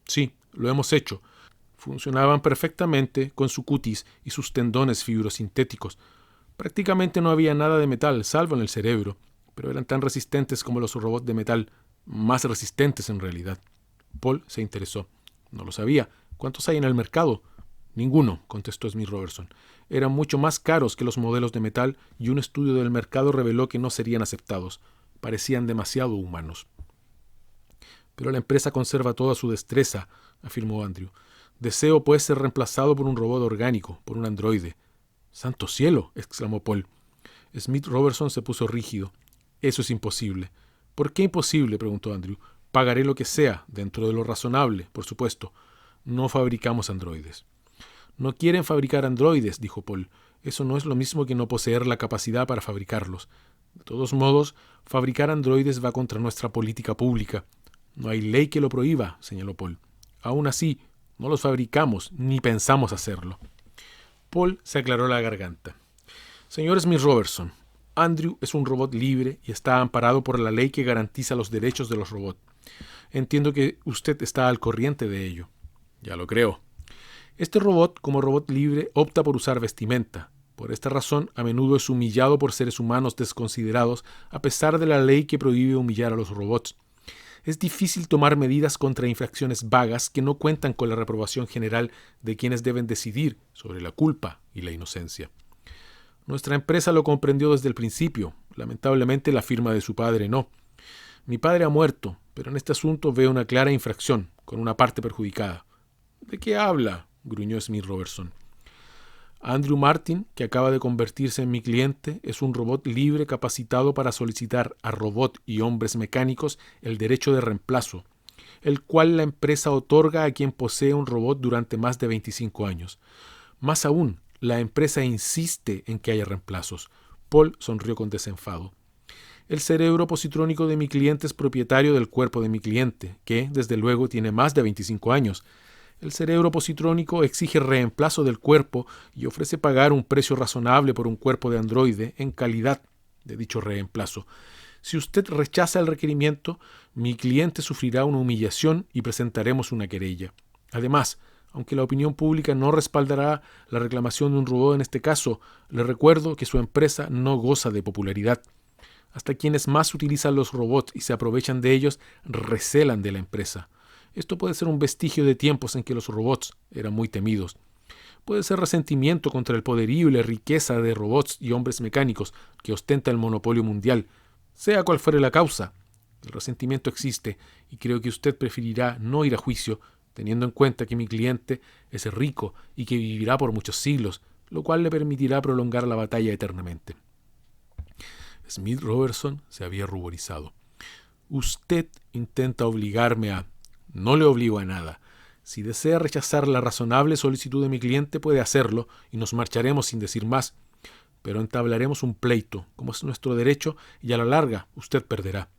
«Sí, lo hemos hecho. Funcionaban perfectamente con su cutis y sus tendones fibrosintéticos. Prácticamente no había nada de metal, salvo en el cerebro, pero eran tan resistentes como los robots de metal, más resistentes en realidad». Paul se interesó. «No lo sabía. ¿Cuántos hay en el mercado?». «Ninguno», contestó Smith Robertson. «Eran mucho más caros que los modelos de metal y un estudio del mercado reveló que no serían aceptados. Parecían demasiado humanos». «Pero la empresa conserva toda su destreza», afirmó Andrew. «Deseo, pues, ser reemplazado por un robot orgánico, por un androide». «¡Santo cielo!», exclamó Paul. Smith Robertson se puso rígido. «Eso es imposible». «¿Por qué imposible?», preguntó Andrew. «Pagaré lo que sea, dentro de lo razonable, por supuesto. No fabricamos androides». «No quieren fabricar androides», dijo Paul. «Eso no es lo mismo que no poseer la capacidad para fabricarlos. De todos modos, fabricar androides va contra nuestra política pública. No hay ley que lo prohíba», señaló Paul. «Aún así, no los fabricamos ni pensamos hacerlo». Paul se aclaró la garganta. «Señor Smith Robertson, Andrew es un robot libre y está amparado por la ley que garantiza los derechos de los robots. Entiendo que usted está al corriente de ello. Ya lo creo. Este robot, como robot libre, opta por usar vestimenta. Por esta razón, a menudo es humillado por seres humanos desconsiderados, a pesar de la ley que prohíbe humillar a los robots. Es difícil tomar medidas contra infracciones vagas que no cuentan con la reprobación general de quienes deben decidir sobre la culpa y la inocencia. Nuestra empresa lo comprendió desde el principio. Lamentablemente, la firma de su padre no. Mi padre ha muerto, pero en este asunto veo una clara infracción, con una parte perjudicada. ¿De qué habla?, gruñó Smith Robertson. Andrew Martin, que acaba de convertirse en mi cliente, es un robot libre capacitado para solicitar a robots y hombres mecánicos el derecho de reemplazo, el cual la empresa otorga a quien posee un robot durante más de 25 años. Más aún, la empresa insiste en que haya reemplazos. Paul sonrió con desenfado. El cerebro positrónico de mi cliente es propietario del cuerpo de mi cliente, que, desde luego, tiene más de 25 años. El cerebro positrónico exige reemplazo del cuerpo y ofrece pagar un precio razonable por un cuerpo de androide en calidad de dicho reemplazo. Si usted rechaza el requerimiento, mi cliente sufrirá una humillación y presentaremos una querella. Además, aunque la opinión pública no respaldará la reclamación de un robot en este caso, le recuerdo que su empresa no goza de popularidad. Hasta quienes más utilizan los robots y se aprovechan de ellos recelan de la empresa. Esto puede ser un vestigio de tiempos en que los robots eran muy temidos. Puede ser resentimiento contra el poderío y la riqueza de robots y hombres mecánicos que ostenta el monopolio mundial. Sea cual fuere la causa, el resentimiento existe y creo que usted preferirá no ir a juicio, teniendo en cuenta que mi cliente es rico y que vivirá por muchos siglos, lo cual le permitirá prolongar la batalla eternamente. Smith Robertson se había ruborizado. Usted intenta obligarme a... No le obligo a nada. Si desea rechazar la razonable solicitud de mi cliente, puede hacerlo y nos marcharemos sin decir más. Pero entablaremos un pleito, como es nuestro derecho, y a la larga usted perderá.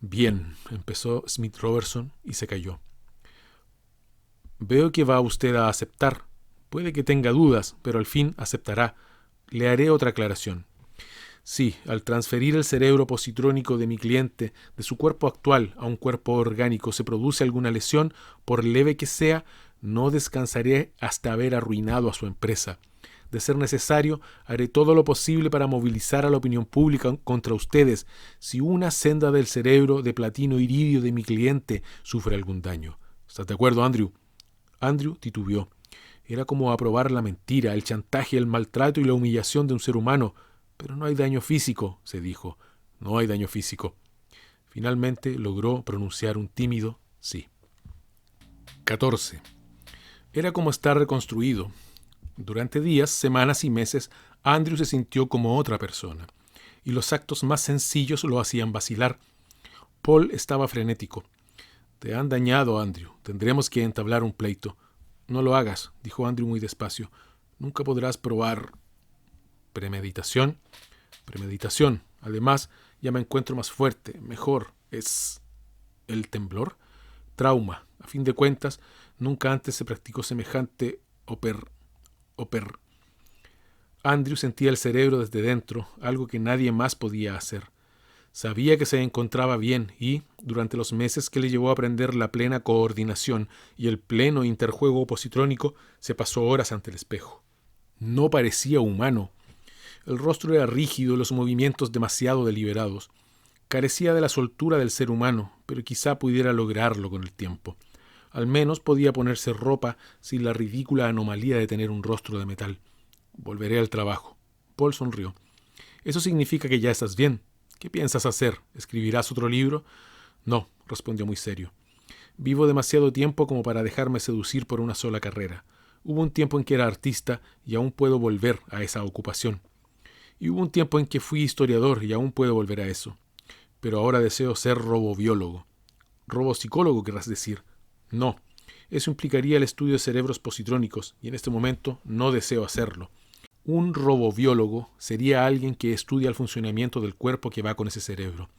Bien, empezó Smith Robertson y se calló. Veo que va usted a aceptar. Puede que tenga dudas, pero al fin aceptará. Le haré otra aclaración. Sí, al transferir el cerebro positrónico de mi cliente de su cuerpo actual a un cuerpo orgánico se produce alguna lesión, por leve que sea, no descansaré hasta haber arruinado a su empresa. De ser necesario, haré todo lo posible para movilizar a la opinión pública contra ustedes si una senda del cerebro de platino iridio de mi cliente sufre algún daño. ¿Estás de acuerdo, Andrew? Andrew titubeó. Era como aprobar la mentira, el chantaje, el maltrato y la humillación de un ser humano. Pero no hay daño físico, se dijo. No hay daño físico. Finalmente logró pronunciar un tímido sí. 14. Era como estar reconstruido. Durante días, semanas y meses, Andrew se sintió como otra persona, y los actos más sencillos lo hacían vacilar. Paul estaba frenético. Te han dañado, Andrew. Tendremos que entablar un pleito. No lo hagas, dijo Andrew muy despacio. Nunca podrás probar... ¿Premeditación? Premeditación. Además, ya me encuentro más fuerte, mejor. ¿Es el temblor? Trauma. A fin de cuentas, nunca antes se practicó semejante Andrew sentía el cerebro desde dentro, algo que nadie más podía hacer. Sabía que se encontraba bien y, durante los meses que le llevó a aprender la plena coordinación y el pleno interjuego positrónico, se pasó horas ante el espejo. No parecía humano. El rostro era rígido y los movimientos demasiado deliberados. Carecía de la soltura del ser humano, pero quizá pudiera lograrlo con el tiempo. Al menos podía ponerse ropa sin la ridícula anomalía de tener un rostro de metal. Volveré al trabajo. Paul sonrió. Eso significa que ya estás bien. ¿Qué piensas hacer? ¿Escribirás otro libro? No, respondió muy serio. Vivo demasiado tiempo como para dejarme seducir por una sola carrera. Hubo un tiempo en que era artista y aún puedo volver a esa ocupación. Y hubo un tiempo en que fui historiador y aún puedo volver a eso. Pero ahora deseo ser robobiólogo. Robopsicólogo, querrás decir. No, eso implicaría el estudio de cerebros positrónicos y en este momento no deseo hacerlo. Un robobiólogo sería alguien que estudia el funcionamiento del cuerpo que va con ese cerebro.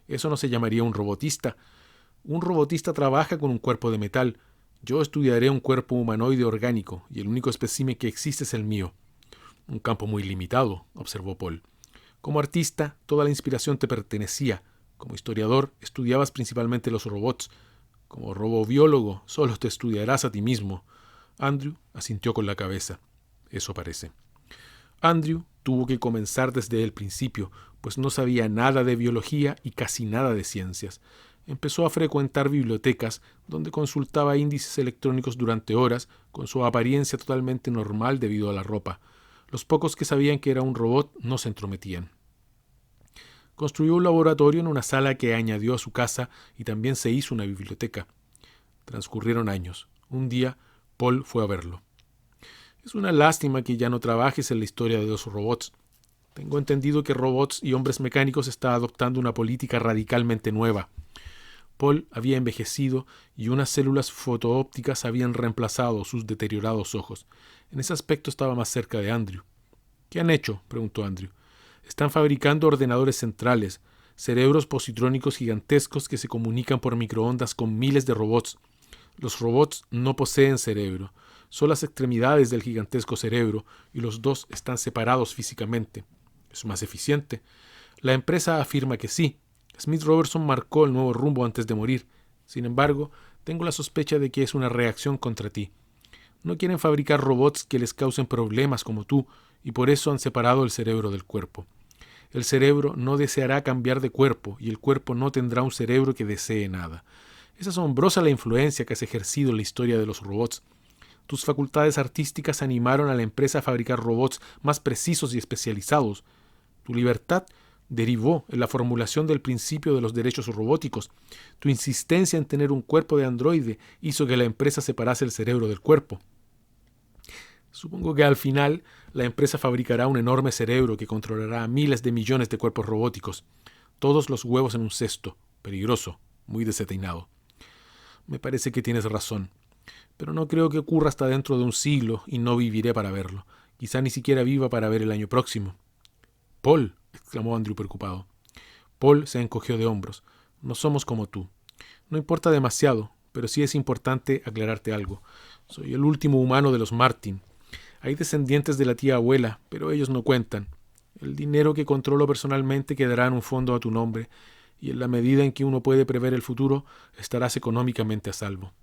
Eso no se llamaría un robotista. Un robotista trabaja con un cuerpo de metal. Yo estudiaré un cuerpo humanoide orgánico y el único espécimen que existe es el mío. Un campo muy limitado, observó Paul. Como artista, toda la inspiración te pertenecía. Como historiador, estudiabas principalmente los robots. Como robobiólogo, solo te estudiarás a ti mismo. Andrew asintió con la cabeza. Eso parece. Andrew tuvo que comenzar desde el principio, pues no sabía nada de biología y casi nada de ciencias. Empezó a frecuentar bibliotecas, donde consultaba índices electrónicos durante horas, con su apariencia totalmente normal debido a la ropa. Los pocos que sabían que era un robot no se entrometían. Construyó un laboratorio en una sala que añadió a su casa y también se hizo una biblioteca. Transcurrieron años. Un día, Paul fue a verlo. Es una lástima que ya no trabajes en la historia de los robots. Tengo entendido que Robots y Hombres Mecánicos está adoptando una política radicalmente nueva. Paul había envejecido y unas células fotoópticas habían reemplazado sus deteriorados ojos. En ese aspecto estaba más cerca de Andrew. ¿Qué han hecho?, preguntó Andrew. Están fabricando ordenadores centrales, cerebros positrónicos gigantescos que se comunican por microondas con miles de robots. Los robots no poseen cerebro, son las extremidades del gigantesco cerebro y los dos están separados físicamente. ¿Es más eficiente? La empresa afirma que sí. Smith Robertson marcó el nuevo rumbo antes de morir. Sin embargo, tengo la sospecha de que es una reacción contra ti. No quieren fabricar robots que les causen problemas como tú, y por eso han separado el cerebro del cuerpo. El cerebro no deseará cambiar de cuerpo, y el cuerpo no tendrá un cerebro que desee nada. Es asombrosa la influencia que has ejercido en la historia de los robots. Tus facultades artísticas animaron a la empresa a fabricar robots más precisos y especializados. Tu libertad derivó en la formulación del principio de los derechos robóticos. Tu insistencia en tener un cuerpo de androide hizo que la empresa separase el cerebro del cuerpo. Supongo que al final la empresa fabricará un enorme cerebro que controlará a miles de millones de cuerpos robóticos. Todos los huevos en un cesto. Peligroso, muy desatinado. Me parece que tienes razón, pero no creo que ocurra hasta dentro de un siglo y no viviré para verlo. Quizá ni siquiera viva para ver el año próximo. Paul, exclamó Andrew preocupado. Paul se encogió de hombros. No somos como tú. No importa demasiado, pero sí es importante aclararte algo. Soy el último humano de los Martin. Hay descendientes de la tía abuela, pero ellos no cuentan. El dinero que controlo personalmente quedará en un fondo a tu nombre, y en la medida en que uno puede prever el futuro, estarás económicamente a salvo.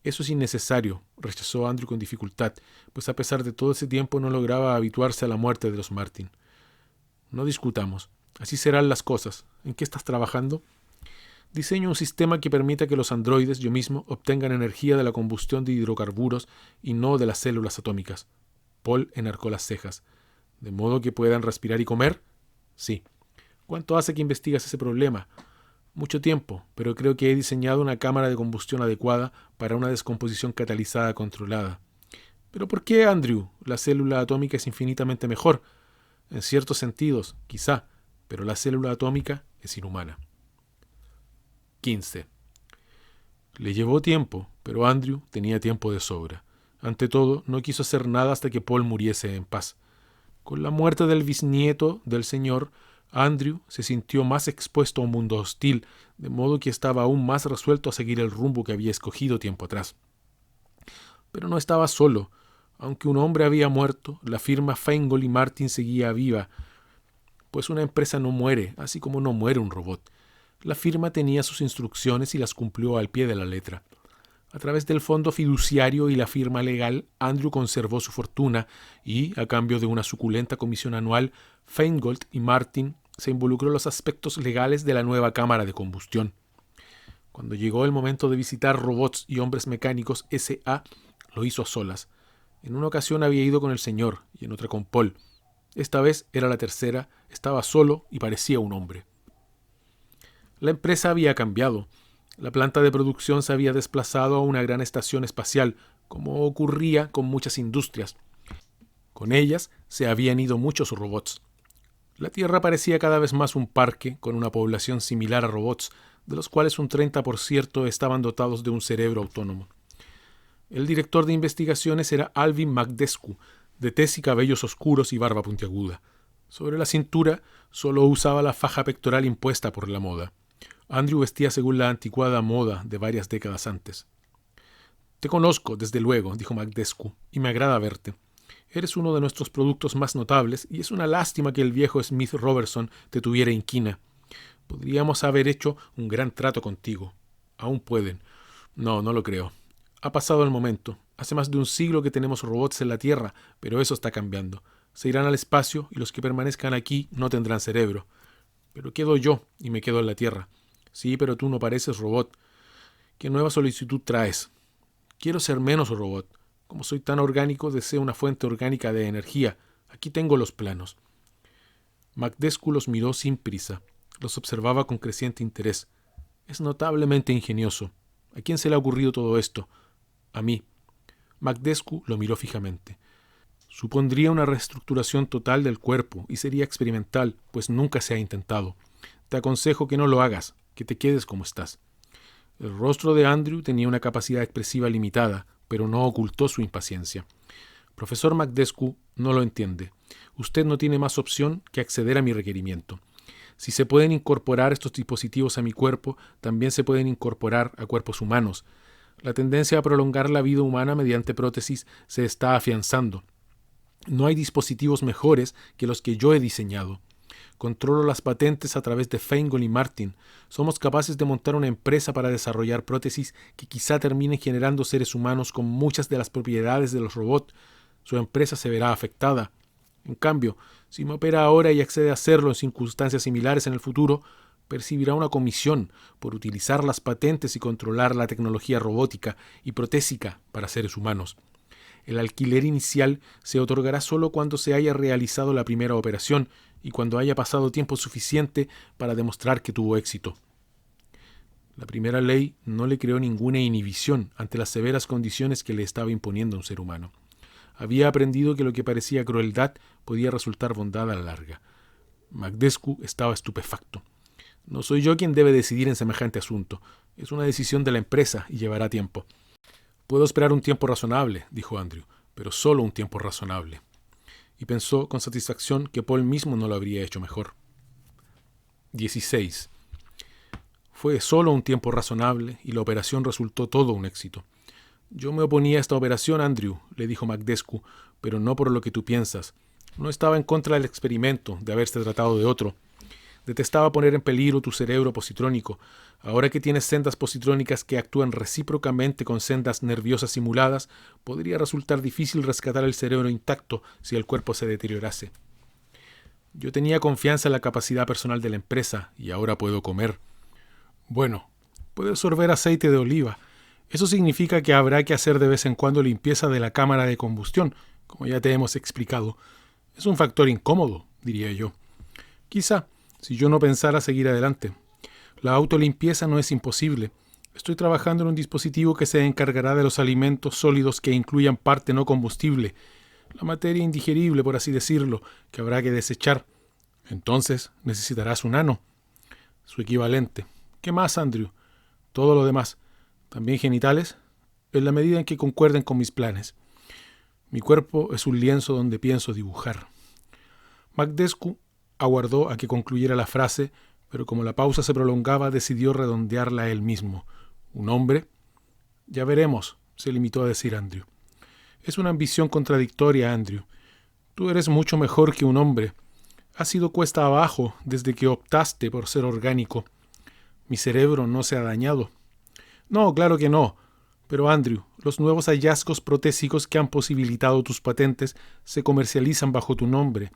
Eso es innecesario, rechazó Andrew con dificultad, pues a pesar de todo ese tiempo no lograba habituarse a la muerte de los Martin. No discutamos. Así serán las cosas. ¿En qué estás trabajando? Diseño un sistema que permita que los androides, yo mismo, obtengan energía de la combustión de hidrocarburos y no de las células atómicas. Paul enarcó las cejas. ¿De modo que puedan respirar y comer? Sí. ¿Cuánto hace que investigas ese problema? Mucho tiempo, pero creo que he diseñado una cámara de combustión adecuada para una descomposición catalizada controlada. ¿Pero por qué, Andrew? La célula atómica es infinitamente mejor. En ciertos sentidos, quizá, pero la célula atómica es inhumana. 15. Le llevó tiempo, pero Andrew tenía tiempo de sobra. Ante todo, no quiso hacer nada hasta que Paul muriese en paz. Con la muerte del bisnieto del señor, Andrew se sintió más expuesto a un mundo hostil, de modo que estaba aún más resuelto a seguir el rumbo que había escogido tiempo atrás. Pero no estaba solo. Aunque un hombre había muerto, la firma Feingold y Martin seguía viva, pues una empresa no muere, así como no muere un robot. La firma tenía sus instrucciones y las cumplió al pie de la letra. A través del fondo fiduciario y la firma legal, Andrew conservó su fortuna y, a cambio de una suculenta comisión anual, Feingold y Martin se involucró en los aspectos legales de la nueva cámara de combustión. Cuando llegó el momento de visitar Robots y Hombres Mecánicos S.A., lo hizo a solas. En una ocasión había ido con el señor y en otra con Paul. Esta vez era la tercera, estaba solo y parecía un hombre. La empresa había cambiado. La planta de producción se había desplazado a una gran estación espacial, como ocurría con muchas industrias. Con ellas se habían ido muchos robots. La Tierra parecía cada vez más un parque con una población similar a robots, de los cuales un 30% estaban dotados de un cerebro autónomo. El director de investigaciones era Alvin McDescu, de tez y cabellos oscuros y barba puntiaguda. Sobre la cintura solo usaba la faja pectoral impuesta por la moda. Andrew vestía según la anticuada moda de varias décadas antes. «Te conozco, desde luego», dijo McDescu, «y me agrada verte. Eres uno de nuestros productos más notables y es una lástima que el viejo Smith Robertson te tuviera inquina. Podríamos haber hecho un gran trato contigo. Aún pueden. No, no lo creo. Ha pasado el momento. Hace más de un siglo que tenemos robots en la Tierra, pero eso está cambiando. Se irán al espacio y los que permanezcan aquí no tendrán cerebro. Pero quedo yo y me quedo en la Tierra. Sí, pero tú no pareces robot. ¿Qué nueva solicitud traes? Quiero ser menos robot. Como soy tan orgánico, deseo una fuente orgánica de energía. Aquí tengo los planos. McDescu los miró sin prisa. Los observaba con creciente interés. Es notablemente ingenioso. ¿A quién se le ha ocurrido todo esto? A mí. McDescu lo miró fijamente. Supondría una reestructuración total del cuerpo y sería experimental, pues nunca se ha intentado. Te aconsejo que no lo hagas, que te quedes como estás. El rostro de Andrew tenía una capacidad expresiva limitada, pero no ocultó su impaciencia. Profesor McDescu, no lo entiende. Usted no tiene más opción que acceder a mi requerimiento. Si se pueden incorporar estos dispositivos a mi cuerpo, también se pueden incorporar a cuerpos humanos. La tendencia a prolongar la vida humana mediante prótesis se está afianzando. No hay dispositivos mejores que los que yo he diseñado. Controlo las patentes a través de Feingold y Martin. Somos capaces de montar una empresa para desarrollar prótesis que quizá terminen generando seres humanos con muchas de las propiedades de los robots. Su empresa se verá afectada. En cambio, si me opera ahora y accede a hacerlo en circunstancias similares en el futuro, percibirá una comisión por utilizar las patentes y controlar la tecnología robótica y protésica para seres humanos. El alquiler inicial se otorgará solo cuando se haya realizado la primera operación y cuando haya pasado tiempo suficiente para demostrar que tuvo éxito. La primera ley no le creó ninguna inhibición ante las severas condiciones que le estaba imponiendo un ser humano. Había aprendido que lo que parecía crueldad podía resultar bondad a la larga. McDescu estaba estupefacto. No soy yo quien debe decidir en semejante asunto. Es una decisión de la empresa y llevará tiempo. Puedo esperar un tiempo razonable, dijo Andrew, pero solo un tiempo razonable. Y pensó con satisfacción que Paul mismo no lo habría hecho mejor. 16. Fue solo un tiempo razonable y la operación resultó todo un éxito. Yo me oponía a esta operación, Andrew, le dijo McDescu, pero no por lo que tú piensas. No estaba en contra del experimento, de haberse tratado de otro. Detestaba poner en peligro tu cerebro positrónico. Ahora que tienes sendas positrónicas que actúan recíprocamente con sendas nerviosas simuladas, podría resultar difícil rescatar el cerebro intacto si el cuerpo se deteriorase. Yo tenía confianza en la capacidad personal de la empresa y ahora puedo comer. Bueno, puedo sorber aceite de oliva. Eso significa que habrá que hacer de vez en cuando limpieza de la cámara de combustión, como ya te hemos explicado. Es un factor incómodo, diría yo. Quizá, si yo no pensara seguir adelante. La autolimpieza no es imposible. Estoy trabajando en un dispositivo que se encargará de los alimentos sólidos que incluyan parte no combustible, la materia indigerible, por así decirlo, que habrá que desechar. Entonces necesitarás un ano, su equivalente. ¿Qué más, Andrew? Todo lo demás. ¿También genitales? En la medida en que concuerden con mis planes. Mi cuerpo es un lienzo donde pienso dibujar. McDescu aguardó a que concluyera la frase, pero como la pausa se prolongaba, decidió redondearla él mismo. ¿Un hombre? Ya veremos, se limitó a decir Andrew. Es una ambición contradictoria, Andrew. Tú eres mucho mejor que un hombre. Has ido cuesta abajo desde que optaste por ser orgánico. Mi cerebro no se ha dañado. No, claro que no. Pero Andrew, los nuevos hallazgos protésicos que han posibilitado tus patentes se comercializan bajo tu nombre.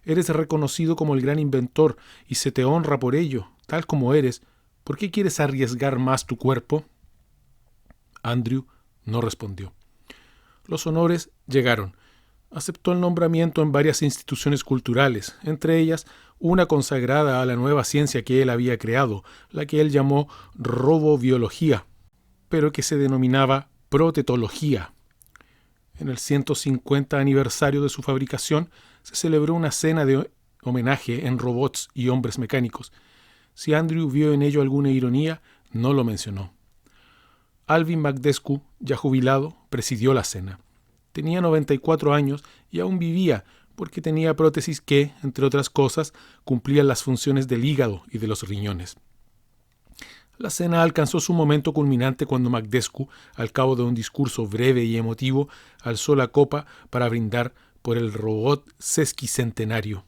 Eres reconocido como el gran inventor y se te honra por ello, tal como eres. ¿Por qué quieres arriesgar más tu cuerpo? Andrew no respondió. Los honores llegaron. Aceptó el nombramiento en varias instituciones culturales, entre ellas una consagrada a la nueva ciencia que él había creado, la que él llamó robobiología, pero que se denominaba protetología. En el 150 aniversario de su fabricación, se celebró una cena de homenaje en robots y hombres mecánicos. Si Andrew vio en ello alguna ironía, no lo mencionó. Alvin McDescu, ya jubilado, presidió la cena. Tenía 94 años y aún vivía porque tenía prótesis que, entre otras cosas, cumplían las funciones del hígado y de los riñones. La cena alcanzó su momento culminante cuando Magdescu, al cabo de un discurso breve y emotivo, alzó la copa para brindar por el robot sesquicentenario.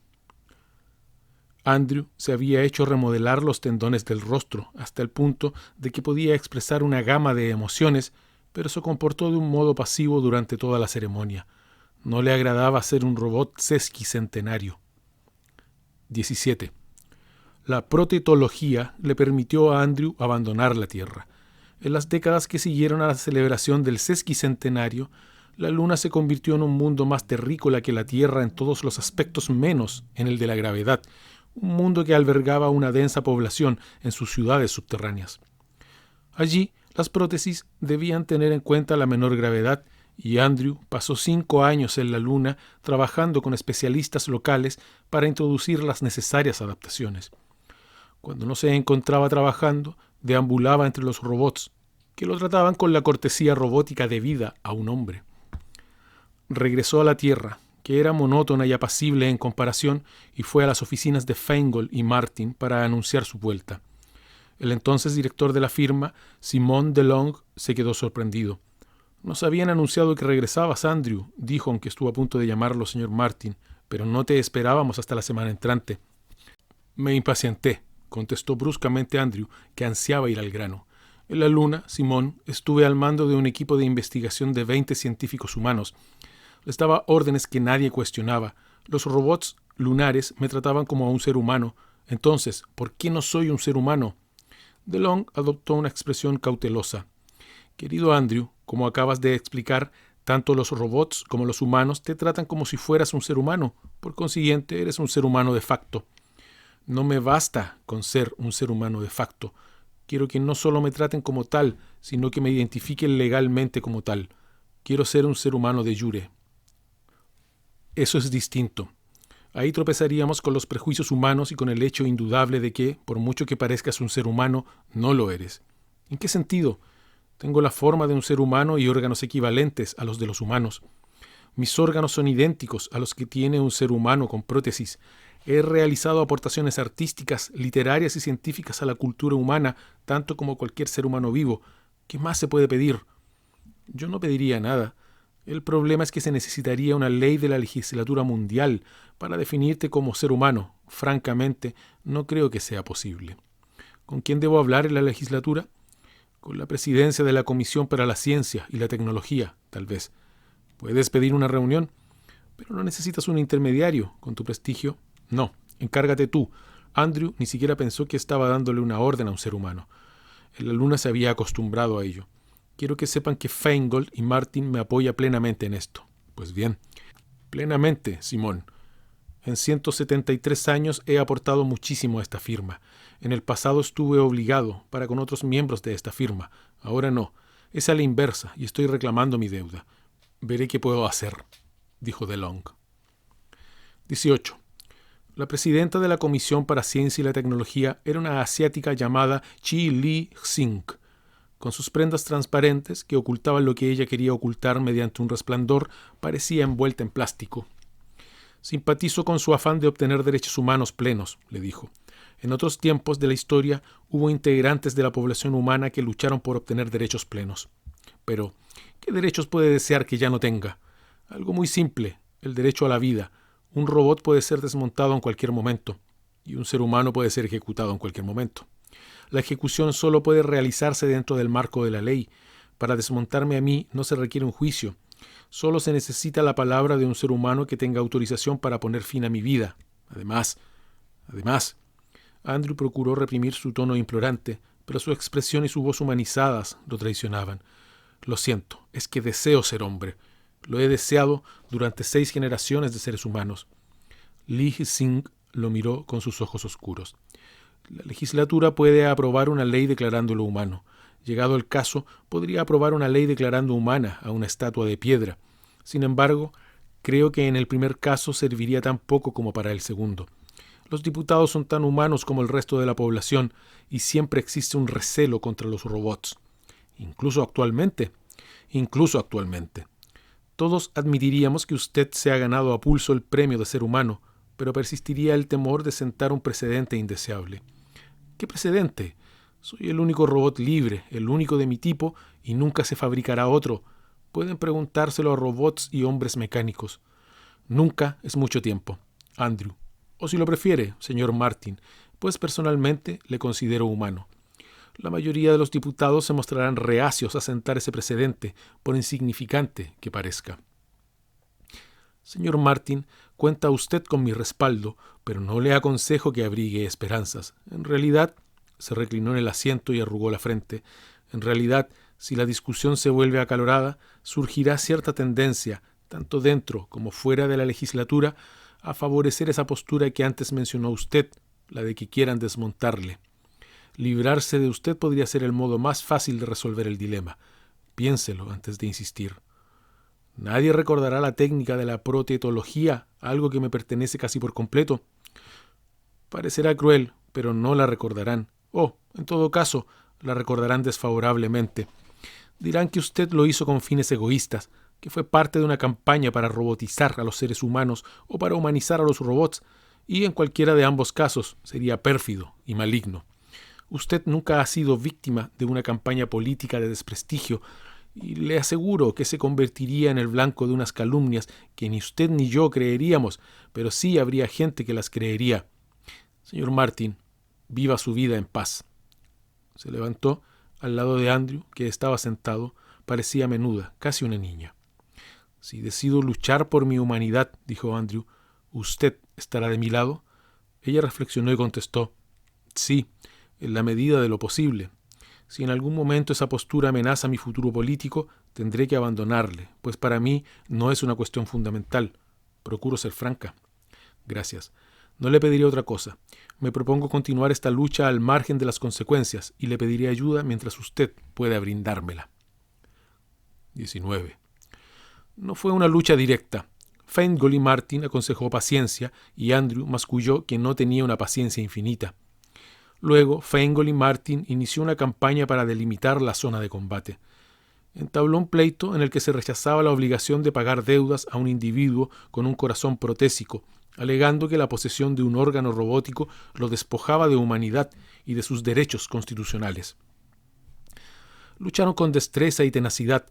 Andrew se había hecho remodelar los tendones del rostro hasta el punto de que podía expresar una gama de emociones, pero se comportó de un modo pasivo durante toda la ceremonia. No le agradaba ser un robot sesquicentenario. 17. La protetología le permitió a Andrew abandonar la Tierra. En las décadas que siguieron a la celebración del sesquicentenario, la Luna se convirtió en un mundo más terrícola que la Tierra en todos los aspectos menos en el de la gravedad, un mundo que albergaba una densa población en sus ciudades subterráneas. Allí, las prótesis debían tener en cuenta la menor gravedad y Andrew pasó 5 años en la Luna trabajando con especialistas locales para introducir las necesarias adaptaciones. Cuando no se encontraba trabajando, deambulaba entre los robots, que lo trataban con la cortesía robótica debida a un hombre. Regresó a la Tierra, que era monótona y apacible en comparación, y fue a las oficinas de Feingold y Martin para anunciar su vuelta. El entonces director de la firma, Simon DeLong, se quedó sorprendido. «Nos habían anunciado que regresabas, Andrew», dijo, aunque estuvo a punto de llamarlo señor Martin, «pero no te esperábamos hasta la semana entrante». «Me impacienté», contestó bruscamente Andrew, que ansiaba ir al grano. «En la Luna, Simón, estuve al mando de un equipo de investigación de 20 científicos humanos. Les daba órdenes que nadie cuestionaba. Los robots lunares me trataban como a un ser humano. Entonces, ¿por qué no soy un ser humano?» DeLong adoptó una expresión cautelosa. «Querido Andrew, como acabas de explicar, tanto los robots como los humanos te tratan como si fueras un ser humano. Por consiguiente, eres un ser humano de facto». «No me basta con ser un ser humano de facto. Quiero que no solo me traten como tal, sino que me identifiquen legalmente como tal. Quiero ser un ser humano de jure». Eso es distinto. Ahí tropezaríamos con los prejuicios humanos y con el hecho indudable de que, por mucho que parezcas un ser humano, no lo eres. ¿En qué sentido? Tengo la forma de un ser humano y órganos equivalentes a los de los humanos. Mis órganos son idénticos a los que tiene un ser humano con prótesis. He realizado aportaciones artísticas, literarias y científicas a la cultura humana, tanto como cualquier ser humano vivo. ¿Qué más se puede pedir? Yo no pediría nada. El problema es que se necesitaría una ley de la legislatura mundial para definirte como ser humano. Francamente, no creo que sea posible. ¿Con quién debo hablar en la legislatura? Con la presidencia de la Comisión para la Ciencia y la Tecnología, tal vez. Puedes pedir una reunión, pero no necesitas un intermediario. Con tu prestigio, no. Encárgate tú. Andrew ni siquiera pensó que estaba dándole una orden a un ser humano. En la Luna se había acostumbrado a ello. Quiero que sepan que Feingold y Martin me apoya plenamente en esto. Pues bien, plenamente, Simón. En 173 años he aportado muchísimo a esta firma. En el pasado estuve obligado para con otros miembros de esta firma. Ahora no. Es a la inversa y estoy reclamando mi deuda. Veré qué puedo hacer», dijo DeLong. 18. La presidenta de la Comisión para Ciencia y la Tecnología era una asiática llamada Chi Lee Sing. Con sus prendas transparentes, que ocultaban lo que ella quería ocultar mediante un resplandor, parecía envuelta en plástico. «Simpatizo con su afán de obtener derechos humanos plenos», le dijo. «En otros tiempos de la historia hubo integrantes de la población humana que lucharon por obtener derechos plenos. Pero, ¿qué derechos puede desear que ya no tenga? Algo muy simple, el derecho a la vida. Un robot puede ser desmontado en cualquier momento, y un ser humano puede ser ejecutado en cualquier momento. La ejecución solo puede realizarse dentro del marco de la ley. Para desmontarme a mí no se requiere un juicio. Solo se necesita la palabra de un ser humano que tenga autorización para poner fin a mi vida. Además, Andrew procuró reprimir su tono implorante, pero su expresión y su voz humanizadas lo traicionaban. «Lo siento, es que deseo ser hombre. Lo he deseado durante 6 generaciones de seres humanos». Lee Sing lo miró con sus ojos oscuros. «La legislatura puede aprobar una ley declarándolo humano. Llegado el caso, podría aprobar una ley declarando humana a una estatua de piedra. Sin embargo, creo que en el primer caso serviría tan poco como para el segundo. Los diputados son tan humanos como el resto de la población y siempre existe un recelo contra los robots. Incluso actualmente. Todos admitiríamos que usted se ha ganado a pulso el premio de ser humano, pero persistiría el temor de sentar un precedente indeseable». «¿Qué precedente? Soy el único robot libre, el único de mi tipo, y nunca se fabricará otro. Pueden preguntárselo a robots y hombres mecánicos. Nunca es mucho tiempo, Andrew. O si lo prefiere, señor Martin, pues personalmente le considero humano. La mayoría de los diputados se mostrarán reacios a sentar ese precedente, por insignificante que parezca. Señor Martin, cuenta usted con mi respaldo, pero no le aconsejo que abrigue esperanzas. En realidad, se reclinó en el asiento y arrugó la frente. En realidad, si la discusión se vuelve acalorada, surgirá cierta tendencia, tanto dentro como fuera de la legislatura, a favorecer esa postura que antes mencionó usted, la de que quieran desmontarle. Librarse de usted podría ser el modo más fácil de resolver el dilema. Piénselo antes de insistir. Nadie recordará la técnica de la protetología, algo que me pertenece casi por completo. Parecerá cruel, pero no la recordarán. En todo caso, la recordarán desfavorablemente. Dirán que usted lo hizo con fines egoístas, que fue parte de una campaña para robotizar a los seres humanos o para humanizar a los robots, y en cualquiera de ambos casos sería pérfido y maligno. Usted nunca ha sido víctima de una campaña política de desprestigio, y le aseguro que se convertiría en el blanco de unas calumnias que ni usted ni yo creeríamos, pero sí habría gente que las creería. Señor Martin, viva su vida en paz. Se levantó al lado de Andrew, que estaba sentado, parecía menuda, casi una niña. Si decido luchar por mi humanidad, dijo Andrew, ¿usted estará de mi lado? Ella reflexionó y contestó, sí, en la medida de lo posible. Si en algún momento esa postura amenaza mi futuro político, tendré que abandonarle, pues para mí no es una cuestión fundamental. Procuro ser franca. Gracias. No le pediré otra cosa. Me propongo continuar esta lucha al margen de las consecuencias y le pediré ayuda mientras usted pueda brindármela. 19. No fue una lucha directa. Feingold y Martin aconsejó paciencia y Andrew masculló que no tenía una paciencia infinita. Luego, Feingold y Martin inició una campaña para delimitar la zona de combate. Entabló un pleito en el que se rechazaba la obligación de pagar deudas a un individuo con un corazón protésico, alegando que la posesión de un órgano robótico lo despojaba de humanidad y de sus derechos constitucionales. Lucharon con destreza y tenacidad,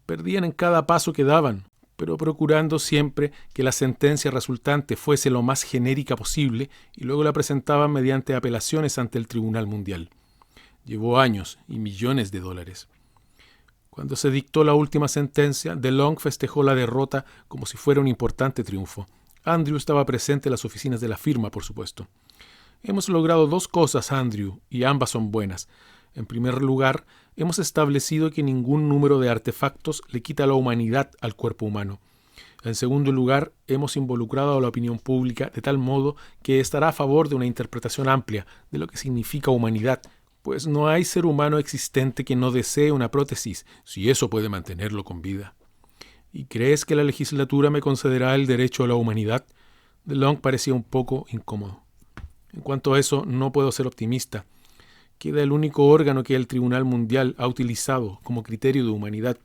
perdían en cada paso que daban, pero procurando siempre que la sentencia resultante fuese lo más genérica posible y luego la presentaban mediante apelaciones ante el Tribunal Mundial. Llevó años y millones de dólares. Cuando se dictó la última sentencia, DeLong festejó la derrota como si fuera un importante triunfo. Andrew estaba presente en las oficinas de la firma, por supuesto. Hemos logrado 2 cosas, Andrew, y ambas son buenas. En primer lugar, hemos establecido que ningún número de artefactos le quita la humanidad al cuerpo humano. En segundo lugar, hemos involucrado a la opinión pública de tal modo que estará a favor de una interpretación amplia de lo que significa humanidad, pues no hay ser humano existente que no desee una prótesis, si eso puede mantenerlo con vida. ¿Y crees que la legislatura me concederá el derecho a la humanidad? DeLong parecía un poco incómodo. En cuanto a eso, no puedo ser optimista. Queda el único órgano que el Tribunal Mundial ha utilizado como criterio de humanidad.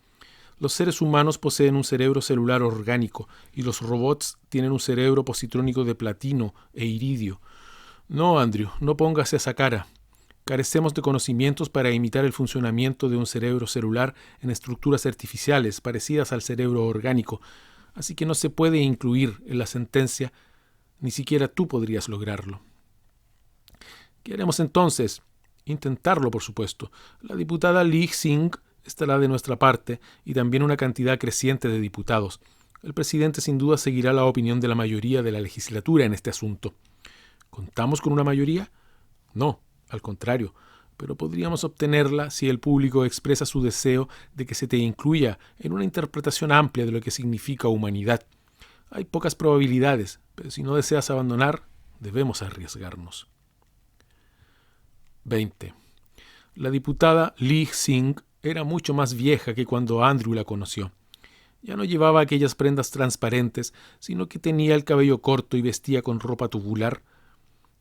Los seres humanos poseen un cerebro celular orgánico y los robots tienen un cerebro positrónico de platino e iridio. No, Andrew, no pongas esa cara. Carecemos de conocimientos para imitar el funcionamiento de un cerebro celular en estructuras artificiales parecidas al cerebro orgánico, así que no se puede incluir en la sentencia, ni siquiera tú podrías lograrlo. ¿Qué haremos entonces? Intentarlo, por supuesto. La diputada Lee Sing estará de nuestra parte y también una cantidad creciente de diputados. El presidente sin duda seguirá la opinión de la mayoría de la legislatura en este asunto. ¿Contamos con una mayoría? No, al contrario, pero podríamos obtenerla si el público expresa su deseo de que se te incluya en una interpretación amplia de lo que significa humanidad. Hay pocas probabilidades, pero si no deseas abandonar, debemos arriesgarnos. 20. La diputada Lee Sing era mucho más vieja que cuando Andrew la conoció. Ya no llevaba aquellas prendas transparentes, sino que tenía el cabello corto y vestía con ropa tubular.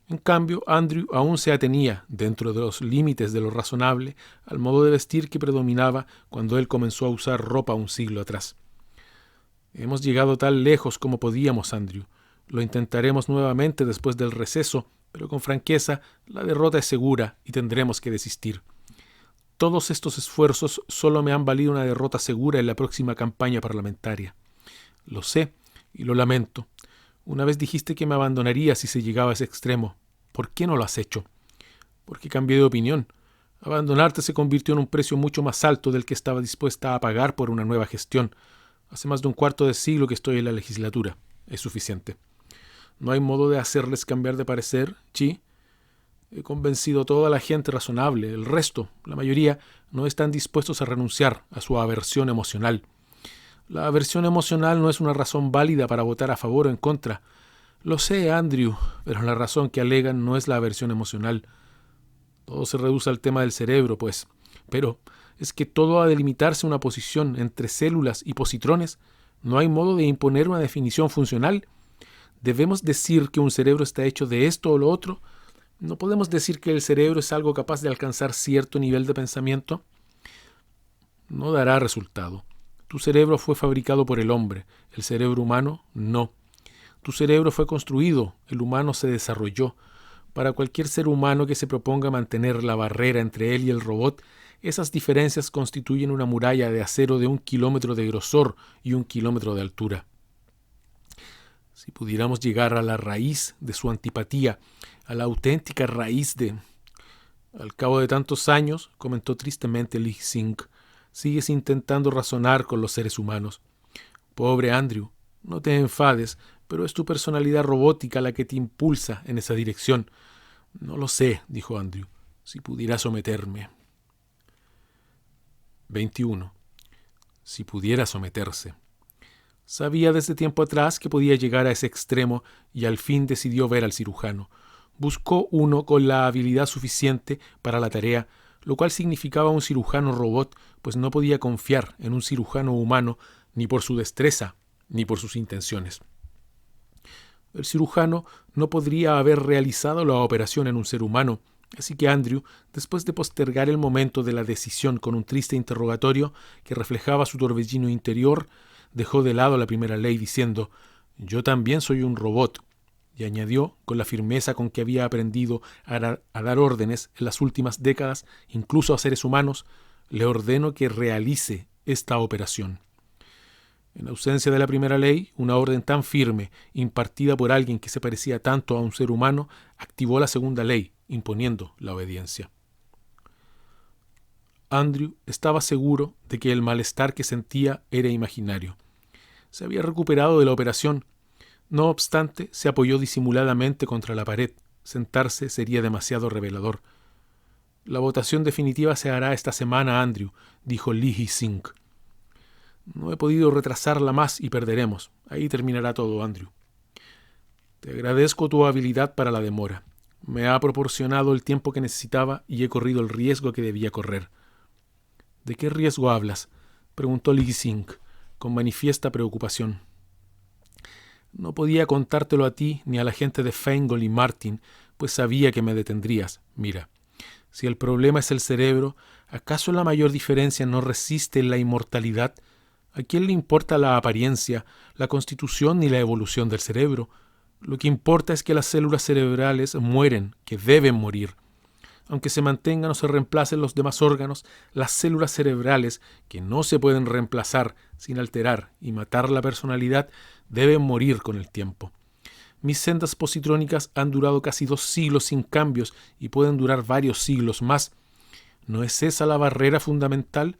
En cambio, Andrew aún se atenía, dentro de los límites de lo razonable, al modo de vestir que predominaba cuando él comenzó a usar ropa un siglo atrás. Hemos llegado tan lejos como podíamos, Andrew. Lo intentaremos nuevamente después del receso, Pero con franqueza, la derrota es segura y tendremos que desistir. Todos estos esfuerzos solo me han valido una derrota segura en la próxima campaña parlamentaria. Lo sé y lo lamento. Una vez dijiste que me abandonarías si se llegaba a ese extremo. ¿Por qué no lo has hecho? Porque cambié de opinión. Abandonarte se convirtió en un precio mucho más alto del que estaba dispuesta a pagar por una nueva gestión. Hace más de un cuarto de siglo que estoy en la legislatura. Es suficiente. ¿No hay modo de hacerles cambiar de parecer, Chi? He convencido a toda la gente razonable. El resto, la mayoría, no están dispuestos a renunciar a su aversión emocional. La aversión emocional no es una razón válida para votar a favor o en contra. Lo sé, Andrew, pero la razón que alegan no es la aversión emocional. Todo se reduce al tema del cerebro, pues. Pero es que todo ha de limitarse a una posición entre células y positrones. No hay modo de imponer una definición funcional. ¿Debemos decir que un cerebro está hecho de esto o lo otro? ¿No podemos decir que el cerebro es algo capaz de alcanzar cierto nivel de pensamiento? No dará resultado. Tu cerebro fue fabricado por el hombre, el cerebro humano no. Tu cerebro fue construido, el humano se desarrolló. Para cualquier ser humano que se proponga mantener la barrera entre él y el robot, esas diferencias constituyen una muralla de acero de 1 kilómetro de grosor y 1 kilómetro de altura. Si pudiéramos llegar a la raíz de su antipatía, a la auténtica raíz de... Al cabo de tantos años, comentó tristemente Lee Sing, sigues intentando razonar con los seres humanos. Pobre Andrew, no te enfades, pero es tu personalidad robótica la que te impulsa en esa dirección. No lo sé, dijo Andrew, si pudiera someterme. 21. Si pudiera someterse. Sabía desde tiempo atrás que podía llegar a ese extremo y al fin decidió ver al cirujano. Buscó uno con la habilidad suficiente para la tarea, lo cual significaba un cirujano robot, pues no podía confiar en un cirujano humano ni por su destreza ni por sus intenciones. El cirujano no podría haber realizado la operación en un ser humano, así que Andrew, después de postergar el momento de la decisión con un triste interrogatorio que reflejaba su torbellino interior, dejó de lado la primera ley diciendo: «Yo también soy un robot», y añadió, con la firmeza con que había aprendido a dar órdenes en las últimas décadas, incluso a seres humanos: «Le ordeno que realice esta operación». En ausencia de la primera ley, una orden tan firme, impartida por alguien que se parecía tanto a un ser humano, activó la segunda ley, imponiendo la obediencia. Andrew estaba seguro de que el malestar que sentía era imaginario. Se había recuperado de la operación. No obstante, se apoyó disimuladamente contra la pared. Sentarse sería demasiado revelador. «La votación definitiva se hará esta semana, Andrew», dijo Lee Hee-sing. «No he podido retrasarla más y perderemos. Ahí terminará todo, Andrew. Te agradezco tu habilidad para la demora. Me ha proporcionado el tiempo que necesitaba y he corrido el riesgo que debía correr». «¿De qué riesgo hablas?», preguntó Lee Hee-sing, con manifiesta preocupación. «No podía contártelo a ti ni a la gente de Feingold y Martin, pues sabía que me detendrías. Mira, si el problema es el cerebro, ¿acaso la mayor diferencia no resiste en la inmortalidad? ¿A quién le importa la apariencia, la constitución ni la evolución del cerebro? Lo que importa es que las células cerebrales mueren, que deben morir. Aunque se mantengan o se reemplacen los demás órganos, las células cerebrales, que no se pueden reemplazar sin alterar y matar la personalidad, deben morir con el tiempo. Mis sendas positrónicas han durado casi 2 siglos sin cambios y pueden durar varios siglos más. ¿No es esa la barrera fundamental?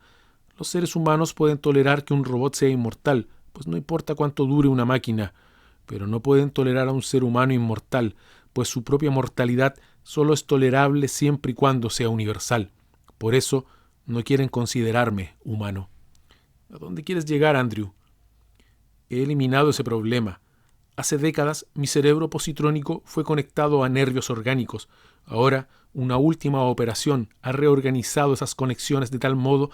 Los seres humanos pueden tolerar que un robot sea inmortal, pues no importa cuánto dure una máquina, pero no pueden tolerar a un ser humano inmortal, pues su propia mortalidad solo es tolerable siempre y cuando sea universal. Por eso no quieren considerarme humano. ¿A dónde quieres llegar, Andrew? He eliminado ese problema. Hace décadas mi cerebro positrónico fue conectado a nervios orgánicos. Ahora una última operación ha reorganizado esas conexiones de tal modo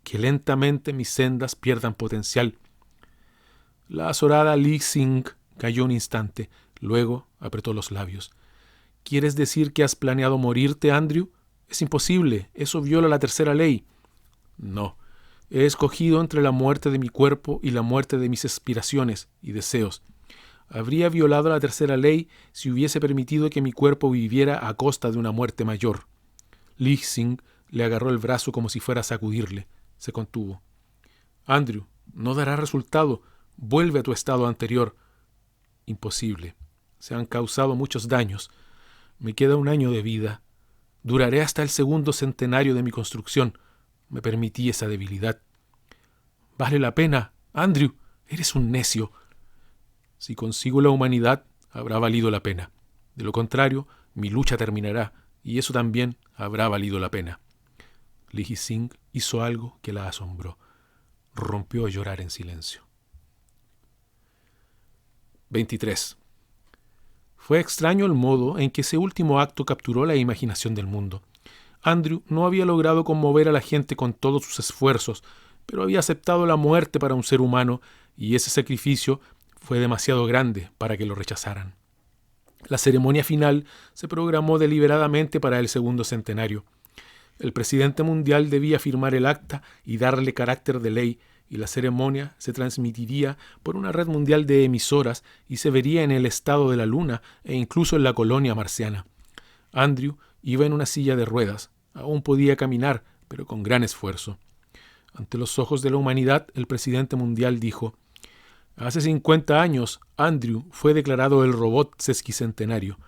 que lentamente mis sendas pierdan potencial. La azorada Lee Sing calló un instante, luego apretó los labios. ¿Quieres decir que has planeado morirte, Andrew? Es imposible, eso viola la tercera ley. No, he escogido entre la muerte de mi cuerpo y la muerte de mis aspiraciones y deseos. habría violado la tercera ley si hubiese permitido que mi cuerpo viviera a costa de una muerte mayor. Lee Sing le agarró el brazo como si fuera a sacudirle. Se contuvo. Andrew, no dará resultado. Vuelve a tu estado anterior. Imposible. Se han causado muchos daños. Me queda 1 año de vida. Duraré hasta el 2.º centenario de mi construcción. Me permití esa debilidad. Vale la pena. Andrew, eres un necio. Si consigo la humanidad, habrá valido la pena. De lo contrario, mi lucha terminará, y eso también habrá valido la pena. Lee Sing hizo algo que la asombró. Rompió a llorar en silencio. 23. Fue extraño el modo en que ese último acto capturó la imaginación del mundo. Andrew no había logrado conmover a la gente con todos sus esfuerzos, pero había aceptado la muerte para un ser humano, y ese sacrificio fue demasiado grande para que lo rechazaran. La ceremonia final se programó deliberadamente para el 2.º centenario. El presidente mundial debía firmar el acta y darle carácter de ley, y la ceremonia se transmitiría por una red mundial de emisoras y se vería en el estado de la Luna e incluso en la colonia marciana. Andrew iba en una silla de ruedas. Aún podía caminar, pero con gran esfuerzo. Ante los ojos de la humanidad, el presidente mundial dijo: «Hace 50 años, Andrew fue declarado el robot sesquicentenario».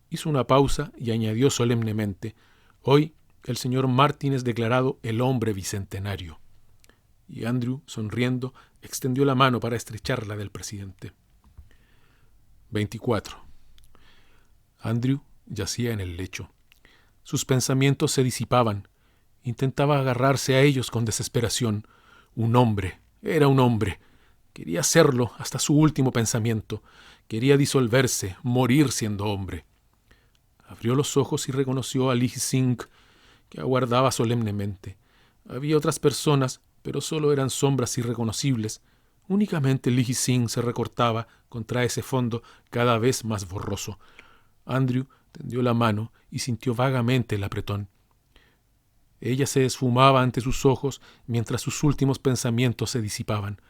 Hizo una pausa y añadió solemnemente: «Hoy, el señor Martin es declarado el hombre bicentenario». Y Andrew, sonriendo, extendió la mano para estrechar la del presidente. 24. Andrew yacía en el lecho. Sus pensamientos se disipaban. Intentaba agarrarse a ellos con desesperación. Un hombre, era un hombre. Quería serlo hasta su último pensamiento. Quería disolverse, morir siendo hombre. Abrió los ojos y reconoció a Lee Sing, que aguardaba solemnemente. Había otras personas, pero solo eran sombras irreconocibles. Únicamente Lee Sing se recortaba contra ese fondo cada vez más borroso. Andrew tendió la mano y sintió vagamente el apretón. Ella se esfumaba ante sus ojos mientras sus últimos pensamientos se disipaban.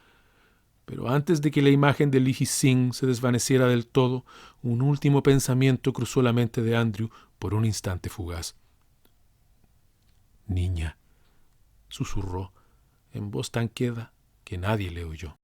Pero antes de que la imagen de Lee Sing se desvaneciera del todo, un último pensamiento cruzó la mente de Andrew por un instante fugaz. «Niña», susurró, en voz tan queda que nadie le oyó.